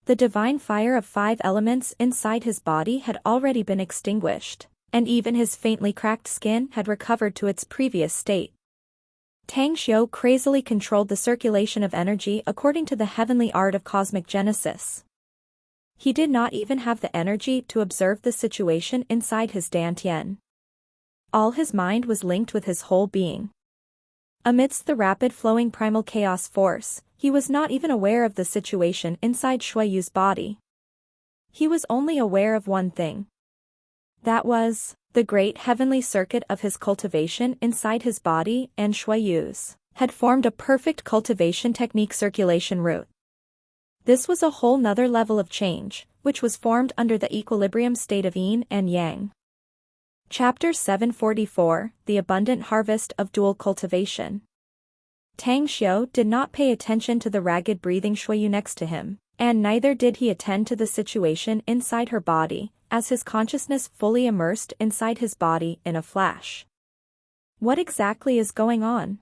The divine fire of 5 elements inside his body had already been extinguished, and even his faintly cracked skin had recovered to its previous state. Tang Xiu crazily controlled the circulation of energy according to the heavenly art of cosmic genesis. He did not even have the energy to observe the situation inside his dantian. All his mind was linked with his whole being. Amidst the rapid-flowing primal chaos force, he was not even aware of the situation inside Shuiyu's body. He was only aware of one thing. That was, the great heavenly circuit of his cultivation inside his body and Shuiyu's had formed a perfect cultivation technique circulation route. This was a whole nother level of change, which was formed under the equilibrium state of yin and yang. Chapter 744, The Abundant Harvest of Dual Cultivation. Tang Xiu did not pay attention to the ragged breathing Shuiyu next to him, and neither did he attend to the situation inside her body, as his consciousness fully immersed inside his body in a flash. What exactly is going on?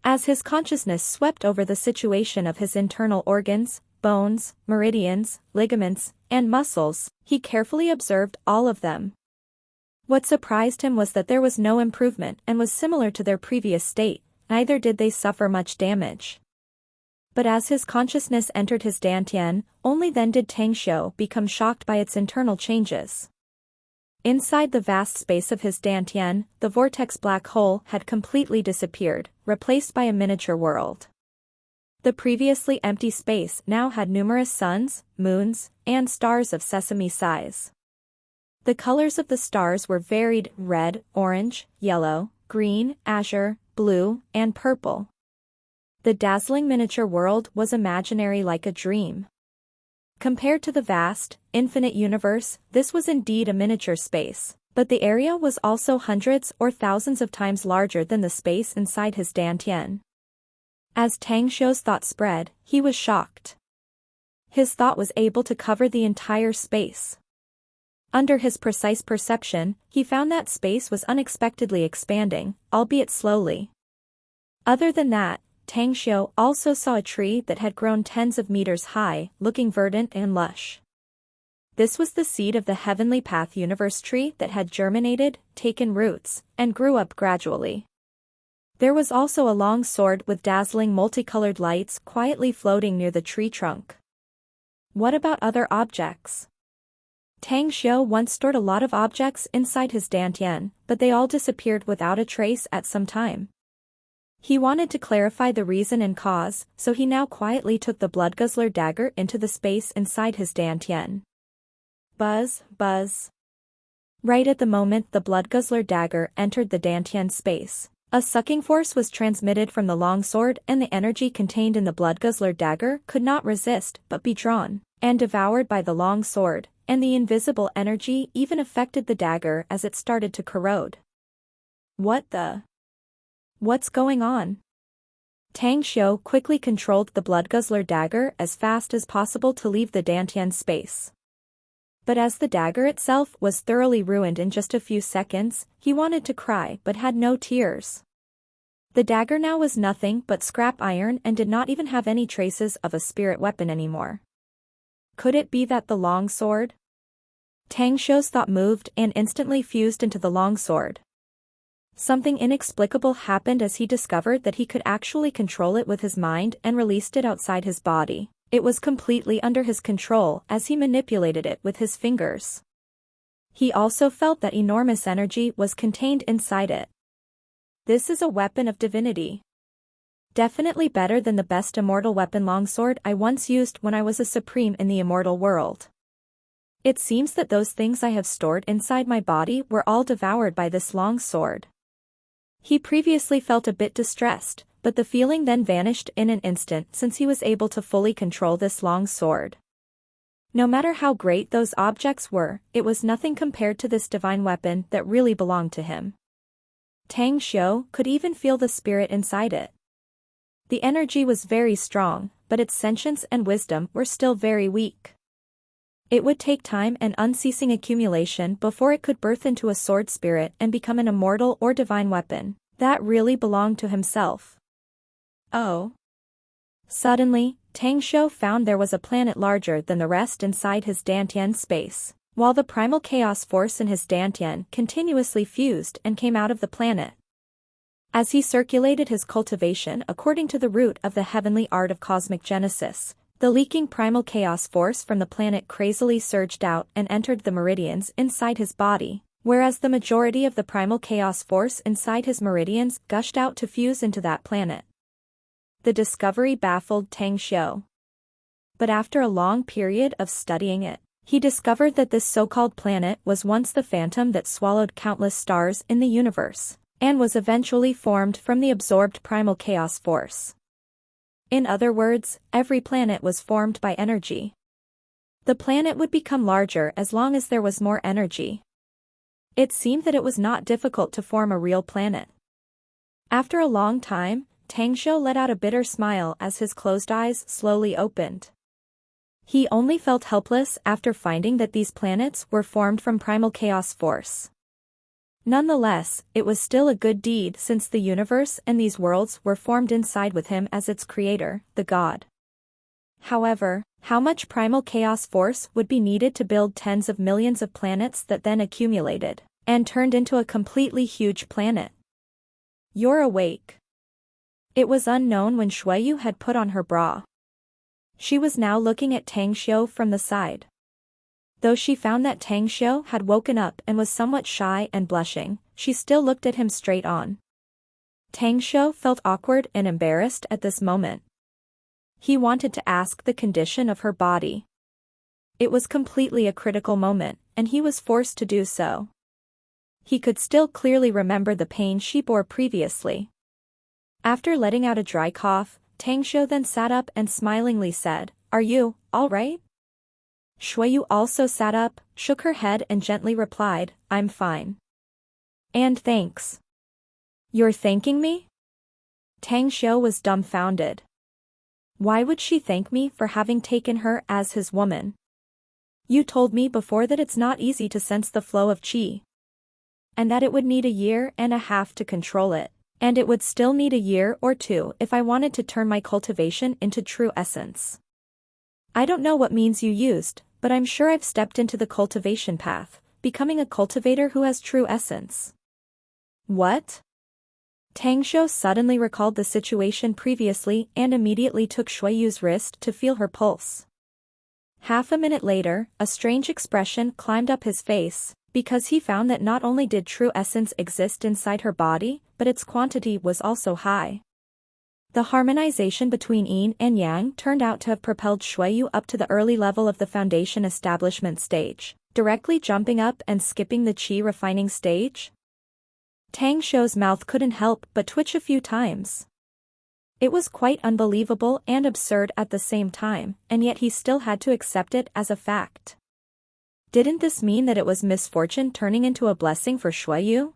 As his consciousness swept over the situation of his internal organs, bones, meridians, ligaments, and muscles, he carefully observed all of them. What surprised him was that there was no improvement and was similar to their previous state, neither did they suffer much damage. But as his consciousness entered his dantian, only then did Tang Xiu become shocked by its internal changes. Inside the vast space of his dantian, the vortex black hole had completely disappeared, replaced by a miniature world. The previously empty space now had numerous suns, moons, and stars of sesame size. The colors of the stars were varied: red, orange, yellow, green, azure, blue, and purple. The dazzling miniature world was imaginary like a dream. Compared to the vast, infinite universe, this was indeed a miniature space, But the area was also hundreds or thousands of times larger than the space inside his dantian. As Tang Xiu's thought spread, he was shocked. His thought was able to cover the entire space. Under his precise perception, he found that space was unexpectedly expanding, albeit slowly. Other than that, Tang Xiu also saw a tree that had grown tens of meters high, looking verdant and lush. This was the seed of the Heavenly Path universe tree that had germinated, taken roots, and grew up gradually. There was also a long sword with dazzling multicolored lights quietly floating near the tree trunk. What about other objects? Tang Xiu once stored a lot of objects inside his dantian, but they all disappeared without a trace at some time. He wanted to clarify the reason and cause, so he now quietly took the blood guzzler dagger into the space inside his dantian. Buzz, buzz. Right at the moment the blood guzzler dagger entered the dantian space, a sucking force was transmitted from the long sword and the energy contained in the blood guzzler dagger could not resist but be drawn and devoured by the long sword, and the invisible energy even affected the dagger as it started to corrode. What's going on? Tang Xiu quickly controlled the blood guzzler dagger as fast as possible to leave the dantian space. But as the dagger itself was thoroughly ruined in just a few seconds, he wanted to cry but had no tears. The dagger now was nothing but scrap iron and did not even have any traces of a spirit weapon anymore. Could it be that the long sword? Tang Xiu's thought moved and instantly fused into the long sword. Something inexplicable happened as he discovered that he could actually control it with his mind and released it outside his body. It was completely under his control as he manipulated it with his fingers. He also felt that enormous energy was contained inside it. This is a weapon of divinity. Definitely better than the best immortal weapon longsword I once used when I was a supreme in the immortal world. It seems that those things I have stored inside my body were all devoured by this long sword. He previously felt a bit distressed, but the feeling then vanished in an instant since he was able to fully control this long sword. No matter how great those objects were, it was nothing compared to this divine weapon that really belonged to him. Tang Xiu could even feel the spirit inside it. The energy was very strong, but its sentience and wisdom were still very weak. It would take time and unceasing accumulation before it could birth into a sword spirit and become an immortal or divine weapon that really belonged to himself. Oh. Suddenly, Tang Xiu found there was a planet larger than the rest inside his dantian space, while the primal chaos force in his dantian continuously fused and came out of the planet. As he circulated his cultivation according to the root of the heavenly art of cosmic genesis, the leaking primal chaos force from the planet crazily surged out and entered the meridians inside his body, whereas the majority of the primal chaos force inside his meridians gushed out to fuse into that planet. The discovery baffled Tang Xiu. But after a long period of studying it, he discovered that this so-called planet was once the phantom that swallowed countless stars in the universe, and was eventually formed from the absorbed primal chaos force. In other words, every planet was formed by energy. The planet would become larger as long as there was more energy. It seemed that it was not difficult to form a real planet. After a long time, Tang Xiu let out a bitter smile as his closed eyes slowly opened. He only felt helpless after finding that these planets were formed from primal chaos force. Nonetheless, it was still a good deed since the universe and these worlds were formed inside with him as its creator, the god. However, how much primal chaos force would be needed to build tens of millions of planets that then accumulated and turned into a completely huge planet? You're awake. It was unknown when Shuiyu had put on her bra. She was now looking at Tang Xiu from the side. Though she found that Tang Xiu had woken up and was somewhat shy and blushing, she still looked at him straight on. Tang Xiu felt awkward and embarrassed at this moment. He wanted to ask the condition of her body. It was completely a critical moment, and he was forced to do so. He could still clearly remember the pain she bore previously. After letting out a dry cough, Tang Xiu then sat up and smilingly said, "Are you all right?" Shuiyu also sat up, shook her head and gently replied, I'm fine. And thanks. You're thanking me? Tang Xiu was dumbfounded. Why would she thank me for having taken her as his woman? You told me before that it's not easy to sense the flow of qi. And that it would need 1.5 years to control it, and it would still need 1 year or 2 if I wanted to turn my cultivation into true essence. I don't know what means you used, but I'm sure I've stepped into the cultivation path, becoming a cultivator who has true essence. What? Tang Xiu suddenly recalled the situation previously and immediately took Shuiyu's wrist to feel her pulse. Half a minute later, a strange expression climbed up his face, because he found that not only did true essence exist inside her body, but its quantity was also high. The harmonization between yin and yang turned out to have propelled Shuiyu up to the early level of the foundation establishment stage, directly jumping up and skipping the qi refining stage. Tang Xiu's mouth couldn't help but twitch a few times. It was quite unbelievable and absurd at the same time, and yet he still had to accept it as a fact. Didn't this mean that it was misfortune turning into a blessing for Shuiyu?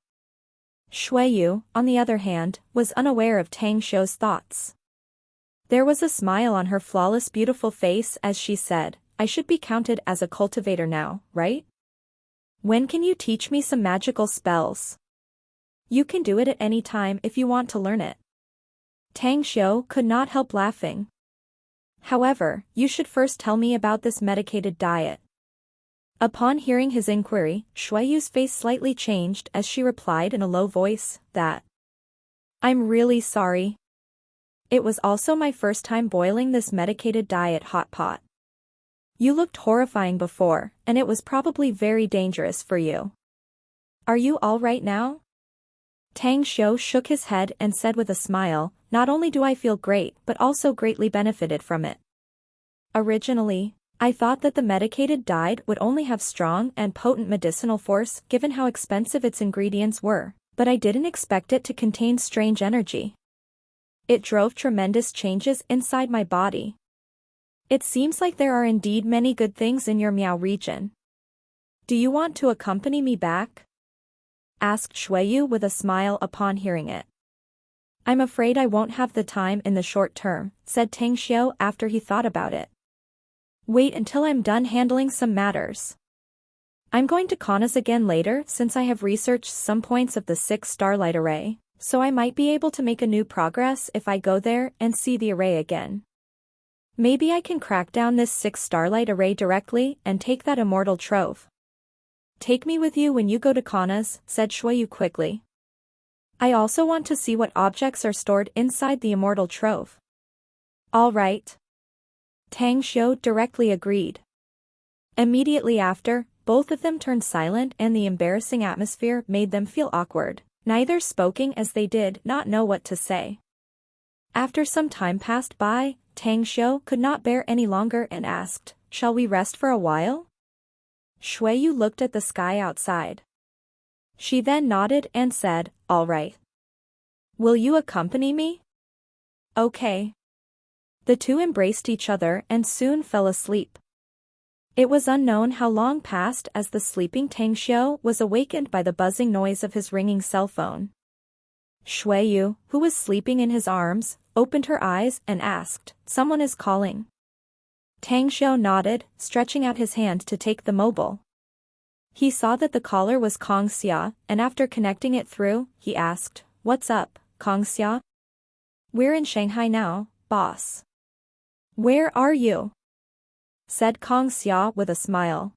Shuiyu, on the other hand, was unaware of Tang Xiu's thoughts. There was a smile on her flawless beautiful face as she said, I should be counted as a cultivator now, right? When can you teach me some magical spells? You can do it at any time if you want to learn it. Tang Xiu could not help laughing. However, you should first tell me about this medicated diet. Upon hearing his inquiry, Shuiyu's face slightly changed as she replied in a low voice, that. I'm really sorry. It was also my first time boiling this medicated diet hot pot. You looked horrifying before, and it was probably very dangerous for you. Are you all right now? Tang Xiu shook his head and said with a smile, not only do I feel great but also greatly benefited from it. Originally, I thought that the medicated diet would only have strong and potent medicinal force given how expensive its ingredients were, but I didn't expect it to contain strange energy. It drove tremendous changes inside my body. It seems like there are indeed many good things in your Miao region. Do you want to accompany me back? Asked Shuiyu with a smile upon hearing it. I'm afraid I won't have the time in the short term, said Tang Xiu after he thought about it. Wait until I'm done handling some matters. I'm going to Kaunas again later since I have researched some points of the 6 starlight array, so I might be able to make a new progress if I go there and see the array again. Maybe I can crack down this 6 starlight array directly and take that immortal trove. Take me with you when you go to Kaunas, said Shuiyu quickly. I also want to see what objects are stored inside the immortal trove. All right. Tang Xiu directly agreed. Immediately after, both of them turned silent and the embarrassing atmosphere made them feel awkward, neither spoking as they did not know what to say. After some time passed by, Tang Xiu could not bear any longer and asked, Shall we rest for a while? Shuiyu looked at the sky outside. She then nodded and said, All right. Will you accompany me? Okay. The two embraced each other and soon fell asleep. It was unknown how long passed as the sleeping Tang Xiu was awakened by the buzzing noise of his ringing cell phone. Shuiyu, who was sleeping in his arms, opened her eyes and asked, Someone is calling. Tang Xiu nodded, stretching out his hand to take the mobile. He saw that the caller was Kong Xia, and after connecting it through, he asked, What's up, Kong Xia? We're in Shanghai now, boss. Where are you? Said Kong Xia with a smile.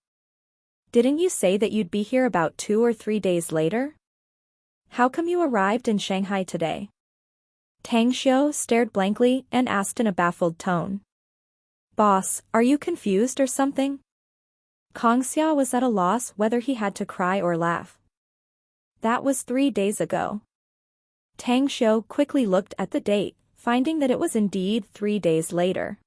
Didn't you say that you'd be here about 2 or 3 days later? How come you arrived in Shanghai today? Tang Xiu stared blankly and asked in a baffled tone. Boss, are you confused or something? Kong Xia was at a loss whether he had to cry or laugh. That was 3 days ago. Tang Xiu quickly looked at the date, finding that it was indeed 3 days later.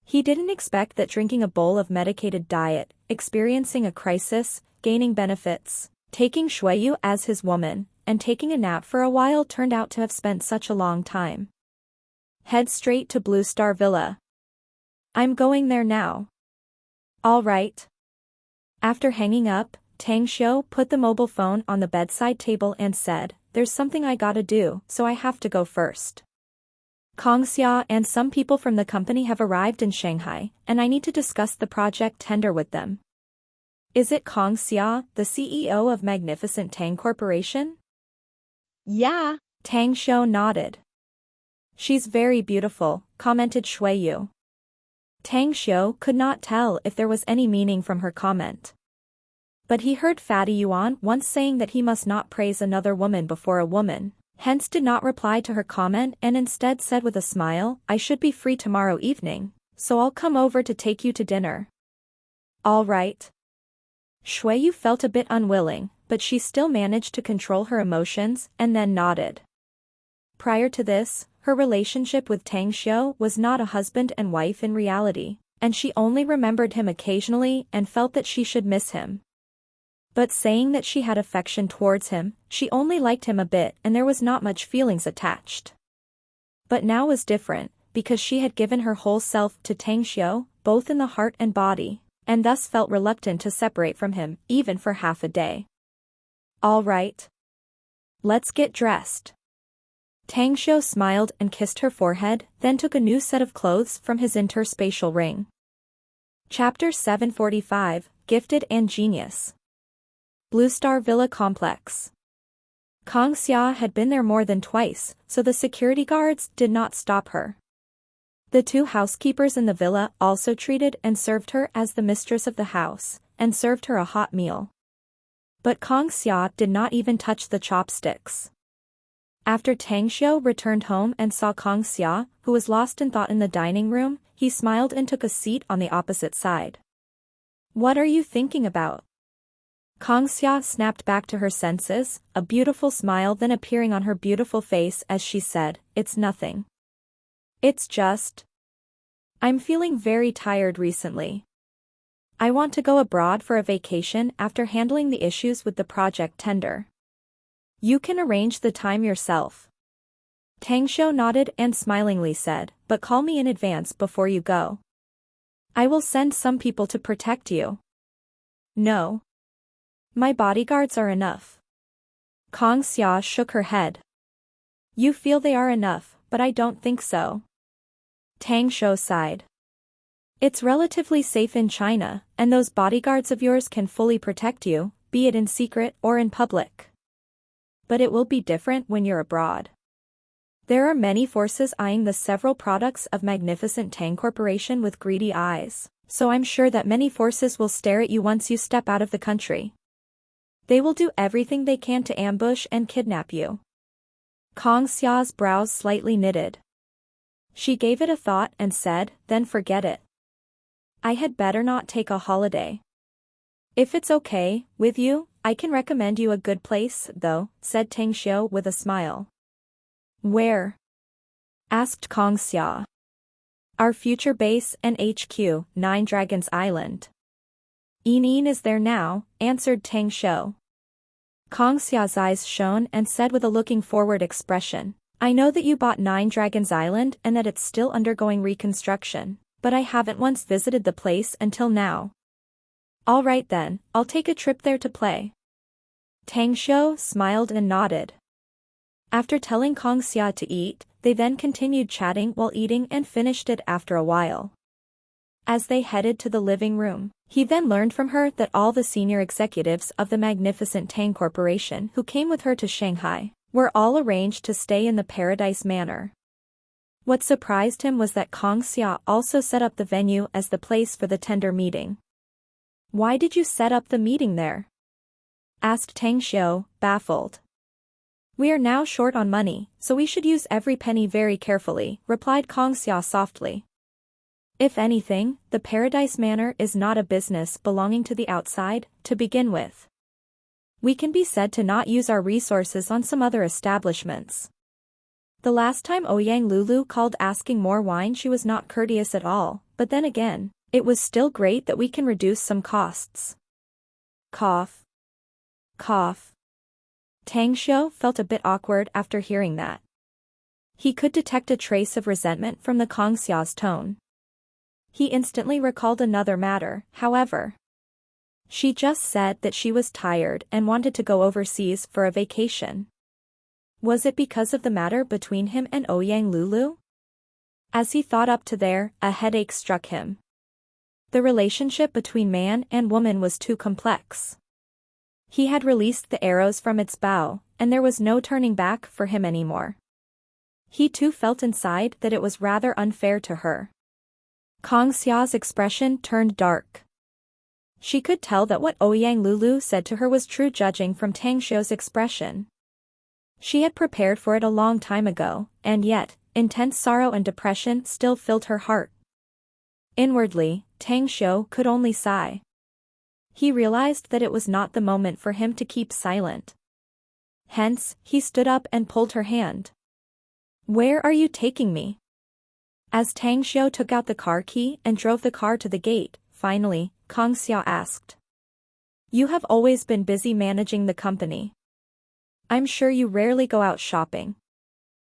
He didn't expect that drinking a bowl of medicated diet, experiencing a crisis, gaining benefits, taking Shuiyu as his woman, and taking a nap for a while turned out to have spent such a long time. Head straight to Blue Star Villa. I'm going there now. All right. After hanging up, Tang Xiu put the mobile phone on the bedside table and said, "There's something I gotta do, so I have to go first. Kong Xia and some people from the company have arrived in Shanghai, and I need to discuss the project tender with them." Is it Kong Xia, the CEO of Magnificent Tang Corporation? Yeah. Tang Xiu nodded. She's very beautiful, commented Shui Yu. Tang Xiu could not tell if there was any meaning from her comment. But he heard Fatty Yuan once saying that he must not praise another woman before a woman, hence did not reply to her comment and instead said with a smile, "I should be free tomorrow evening, so I'll come over to take you to dinner." All right. Shui Yu felt a bit unwilling, but she still managed to control her emotions and then nodded. Prior to this, her relationship with Tang Xiu was not a husband and wife in reality, and she only remembered him occasionally and felt that she should miss him. But saying that she had affection towards him, she only liked him a bit and there was not much feelings attached. But now was different, because she had given her whole self to Tang Xiu, both in the heart and body, and thus felt reluctant to separate from him, even for half a day. All right. Let's get dressed. Tang Xiu smiled and kissed her forehead, then took a new set of clothes from his interspatial ring. Chapter 745, Gifted and Genius. Blue Star Villa Complex. Kong Xia had been there more than twice, so the security guards did not stop her. The two housekeepers in the villa also treated and served her as the mistress of the house, and served her a hot meal. But Kong Xia did not even touch the chopsticks. After Tang Xiu returned home and saw Kong Xia, who was lost in thought in the dining room, he smiled and took a seat on the opposite side. "What are you thinking about?" Kong Xia snapped back to her senses, a beautiful smile then appearing on her beautiful face as she said, "It's nothing. It's just... I'm feeling very tired recently. I want to go abroad for a vacation after handling the issues with the project tender. You can arrange the time yourself." Tang Xiu nodded and smilingly said, "But call me in advance before you go. I will send some people to protect you." "No. My bodyguards are enough." Kong Xia shook her head. "You feel they are enough, but I don't think so." Tang Xiu sighed. "It's relatively safe in China, and those bodyguards of yours can fully protect you, be it in secret or in public. But it will be different when you're abroad. There are many forces eyeing the several products of Magnificent Tang Corporation with greedy eyes, so I'm sure that many forces will stare at you once you step out of the country. They will do everything they can to ambush and kidnap you." Kong Xia's brows slightly knitted. She gave it a thought and said, "Then forget it. I had better not take a holiday. If it's okay with you, I can recommend you a good place, though," said Tang Xiu with a smile. "Where?" asked Kong Xia. "Our future base and HQ, Nine Dragons Island." "Yin is there now," answered Tang Xiu. Kong Xia's eyes shone and said with a looking forward expression, "I know that you bought Nine Dragons Island and that it's still undergoing reconstruction, but I haven't once visited the place until now." "All right then, I'll take a trip there to play." Tang Xiu smiled and nodded. After telling Kong Xia to eat, they then continued chatting while eating and finished it after a while. As they headed to the living room, he then learned from her that all the senior executives of the Magnificent Tang Corporation who came with her to Shanghai were all arranged to stay in the Paradise Manor. What surprised him was that Kong Xia also set up the venue as the place for the tender meeting. "Why did you set up the meeting there?" asked Tang Xiu, baffled. "We are now short on money, so we should use every penny very carefully," replied Kong Xia softly. "If anything, the Paradise Manor is not a business belonging to the outside, to begin with. We can be said to not use our resources on some other establishments. The last time Ouyang Lulu called asking more wine she was not courteous at all, but then again, it was still great that we can reduce some costs." Cough. Cough. Tang Xiu felt a bit awkward after hearing that. He could detect a trace of resentment from the Kong Xia's tone. He instantly recalled another matter, however. She just said that she was tired and wanted to go overseas for a vacation. Was it because of the matter between him and Ouyang Lulu? As he thought up to there, a headache struck him. The relationship between man and woman was too complex. He had released the arrows from its bow, and there was no turning back for him anymore. He too felt inside that it was rather unfair to her. Kang Xia's expression turned dark. She could tell that what Ouyang Lulu said to her was true, judging from Tang Xiu's expression. She had prepared for it a long time ago, and yet, intense sorrow and depression still filled her heart. Inwardly, Tang Xiu could only sigh. He realized that it was not the moment for him to keep silent. Hence, he stood up and pulled her hand. "Where are you taking me?" As Tang Xiu took out the car key and drove the car to the gate, finally, Kang Xia asked. "You have always been busy managing the company. I'm sure you rarely go out shopping.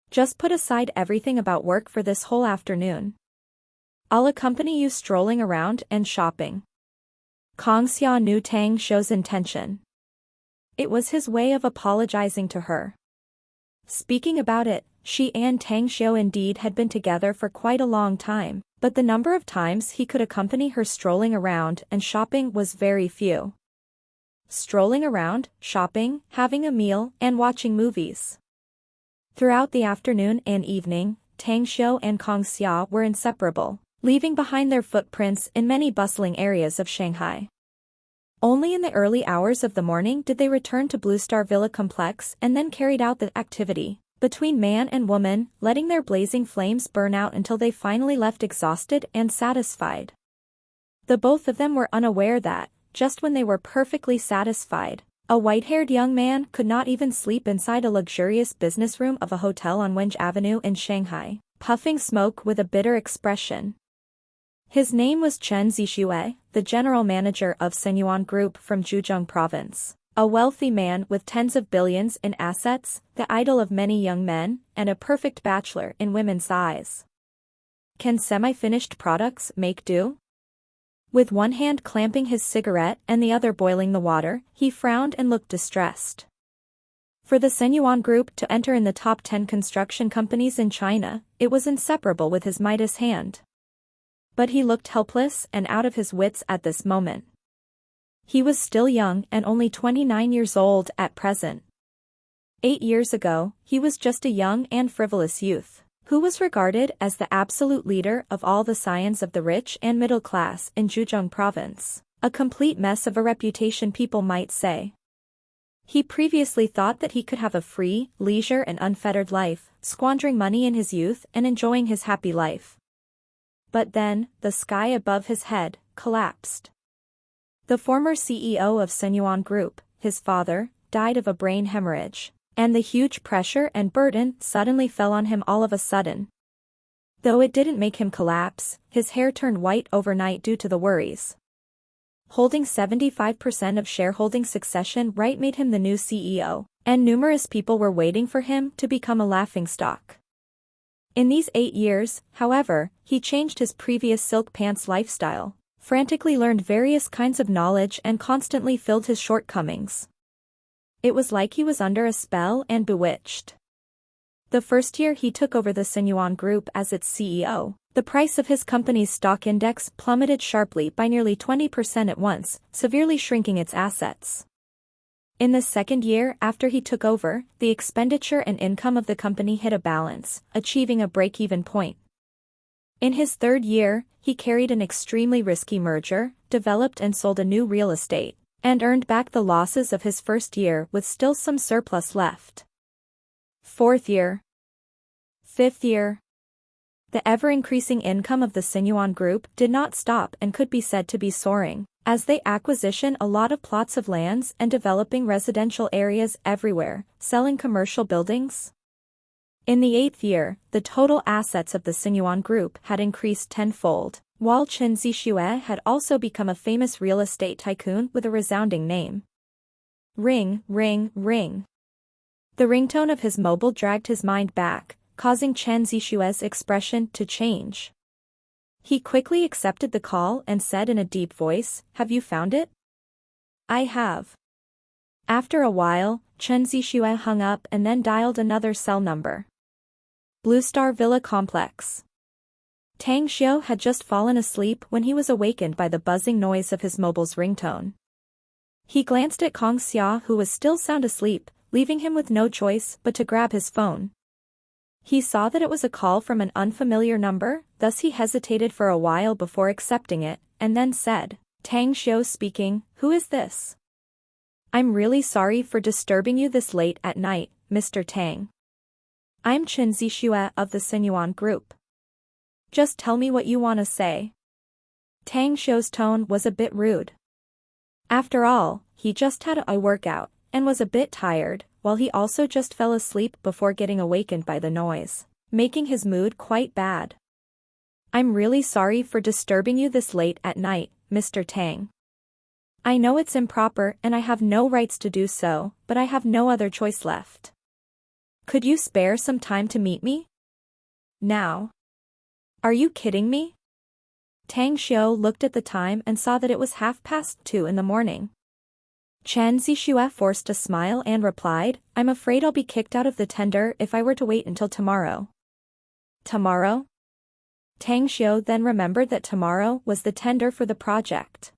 Just put aside everything about work for this whole afternoon. I'll accompany you strolling around and shopping." Kang Xia knew Tang Xiu's intention. It was his way of apologizing to her. Speaking about it, she and Tang Xiu indeed had been together for quite a long time, but the number of times he could accompany her strolling around and shopping was very few. Strolling around, shopping, having a meal, and watching movies. Throughout the afternoon and evening, Tang Xiu and Kang Xia were inseparable, leaving behind their footprints in many bustling areas of Shanghai. Only in the early hours of the morning did they return to Blue Star Villa Complex and then carried out the activity between man and woman, letting their blazing flames burn out until they finally left exhausted and satisfied. The both of them were unaware that, just when they were perfectly satisfied, a white-haired young man could not even sleep inside a luxurious business room of a hotel on Wenge Avenue in Shanghai, puffing smoke with a bitter expression. His name was Chen Zixue, the general manager of Shenyuan Group from Zhejiang Province. A wealthy man with tens of billions in assets, the idol of many young men, and a perfect bachelor in women's eyes. Can semi-finished products make do? With one hand clamping his cigarette and the other boiling the water, he frowned and looked distressed. For the Shenyuan Group to enter in the top 10 construction companies in China, it was inseparable with his Midas hand. But he looked helpless and out of his wits at this moment. He was still young and only 29 years old at present. 8 years ago, he was just a young and frivolous youth, who was regarded as the absolute leader of all the scions of the rich and middle class in Zhejiang Province, a complete mess of a reputation, people might say. He previously thought that he could have a free, leisure and unfettered life, squandering money in his youth and enjoying his happy life. But then, the sky above his head collapsed. The former CEO of Shenyuan Group, his father, died of a brain hemorrhage, and the huge pressure and burden suddenly fell on him all of a sudden. Though it didn't make him collapse, his hair turned white overnight due to the worries. Holding 75% of shareholding succession right made him the new CEO, and numerous people were waiting for him to become a laughingstock. In these 8 years, however, he changed his previous silk pants lifestyle, frantically learned various kinds of knowledge and constantly filled his shortcomings. It was like he was under a spell and bewitched. The first year he took over the Shenyuan Group as its CEO, the price of his company's stock index plummeted sharply by nearly 20% at once, severely shrinking its assets. In the second year after he took over, the expenditure and income of the company hit a balance, achieving a break-even point. In his third year, he carried an extremely risky merger, developed and sold a new real estate, and earned back the losses of his first year with still some surplus left. Fourth year. Fifth year. The ever-increasing income of the Shenyuan Group did not stop and could be said to be soaring, as they acquisition a lot of plots of lands and developing residential areas everywhere, selling commercial buildings. In the 8th year, the total assets of the Shenyuan Group had increased tenfold, while Chen Zixue had also become a famous real estate tycoon with a resounding name. Ring, ring, ring. The ringtone of his mobile dragged his mind back, causing Chen Zixue's expression to change. He quickly accepted the call and said in a deep voice, "Have you found it?" "I have." After a while, Chen Zixue hung up and then dialed another cell number. Blue Star Villa Complex. Tang Xiu had just fallen asleep when he was awakened by the buzzing noise of his mobile's ringtone. He glanced at Kong Xia, who was still sound asleep, leaving him with no choice but to grab his phone. He saw that it was a call from an unfamiliar number, thus he hesitated for a while before accepting it, and then said, "Tang Xiu speaking, who is this?" "I'm really sorry for disturbing you this late at night, Mr. Tang. I'm Chen Zixue of the Sinyuan Group. Just tell me what you want to say." Tang Xiu's tone was a bit rude. After all, he just had a workout, and was a bit tired, while he also just fell asleep before getting awakened by the noise, making his mood quite bad. "I'm really sorry for disturbing you this late at night, Mr. Tang. I know it's improper and I have no rights to do so, but I have no other choice left. Could you spare some time to meet me? Now? Are you kidding me?" Tang Xiu looked at the time and saw that it was 2:30 in the morning. Chen Zixue forced a smile and replied, "I'm afraid I'll be kicked out of the tender if I were to wait until tomorrow." Tomorrow? Tang Xiu then remembered that tomorrow was the tender for the project.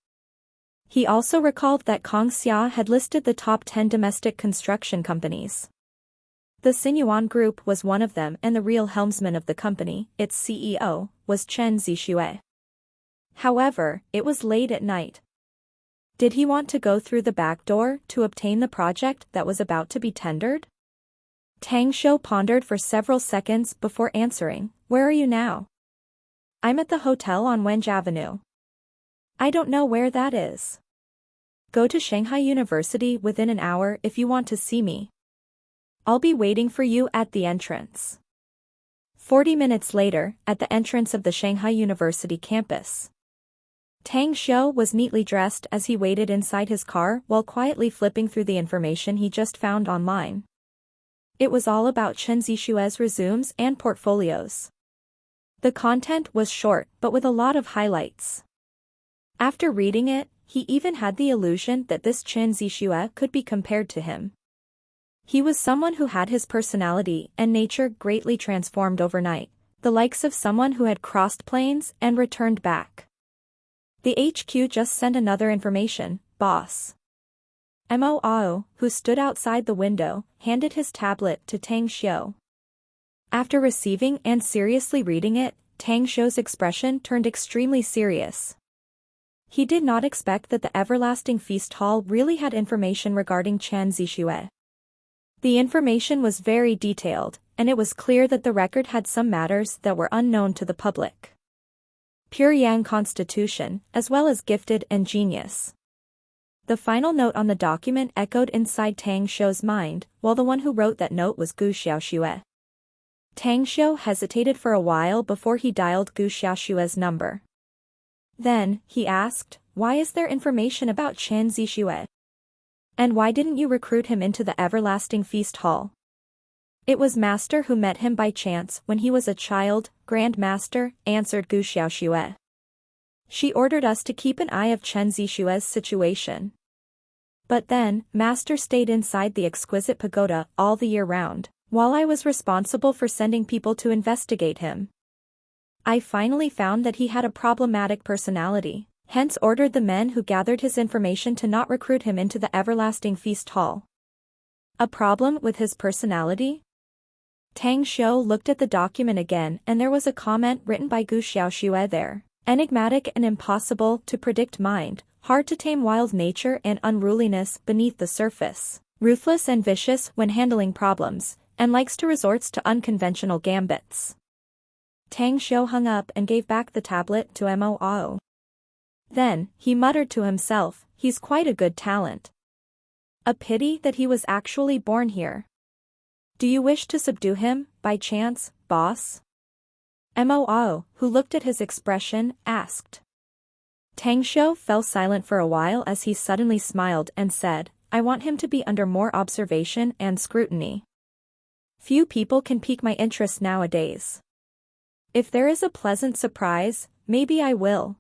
He also recalled that Kong Xia had listed the top 10 domestic construction companies. The Sinyuan Group was one of them, and the real helmsman of the company, its CEO, was Chen Zixue. However, it was late at night. Did he want to go through the back door to obtain the project that was about to be tendered? Tang Xiu pondered for several seconds before answering, "Where are you now?" "I'm at the hotel on Wenge Avenue." "I don't know where that is." "Go to Shanghai University within an hour if you want to see me. I'll be waiting for you at the entrance." 40 minutes later, at the entrance of the Shanghai University campus. Tang Xiu was neatly dressed as he waited inside his car while quietly flipping through the information he just found online. It was all about Chen Zixue's resumes and portfolios. The content was short but with a lot of highlights. After reading it, he even had the illusion that this Chen Zixue could be compared to him. He was someone who had his personality and nature greatly transformed overnight, the likes of someone who had crossed planes and returned back. "The HQ just sent another information, boss." Mo Ao, who stood outside the window, handed his tablet to Tang Xiu. After receiving and seriously reading it, Tang Xiu's expression turned extremely serious. He did not expect that the Everlasting Feast Hall really had information regarding Chen Zixue. The information was very detailed, and it was clear that the record had some matters that were unknown to the public. Pure Yang Constitution, as well as gifted and genius. The final note on the document echoed inside Tang Xiu's mind, while the one who wrote that note was Gu Xiaoxue. Tang Xiu hesitated for a while before he dialed Gu Xiaoxue's number. Then, he asked, "Why is there information about Chen Zixue? And why didn't you recruit him into the Everlasting Feast Hall?" "It was Master who met him by chance when he was a child, Grand Master," answered Gu Xiaoxue. "She ordered us to keep an eye of Chen Zixue's situation. But then, Master stayed inside the exquisite pagoda all the year round, while I was responsible for sending people to investigate him. I finally found that he had a problematic personality, hence ordered the men who gathered his information to not recruit him into the Everlasting Feast Hall." "A problem with his personality?" Tang Xiu looked at the document again, and there was a comment written by Gu Xiaoxue there. "Enigmatic and impossible to predict mind, hard to tame wild nature and unruliness beneath the surface, ruthless and vicious when handling problems, and likes to resort to unconventional gambits." Tang Xiu hung up and gave back the tablet to Mo Ao. Then, he muttered to himself, "He's quite a good talent. A pity that he was actually born here. Do you wish to subdue him, by chance, boss?" Mo Ao, who looked at his expression, asked. Tang Xiu fell silent for a while as he suddenly smiled and said, "I want him to be under more observation and scrutiny. Few people can pique my interest nowadays. If there is a pleasant surprise, maybe I will.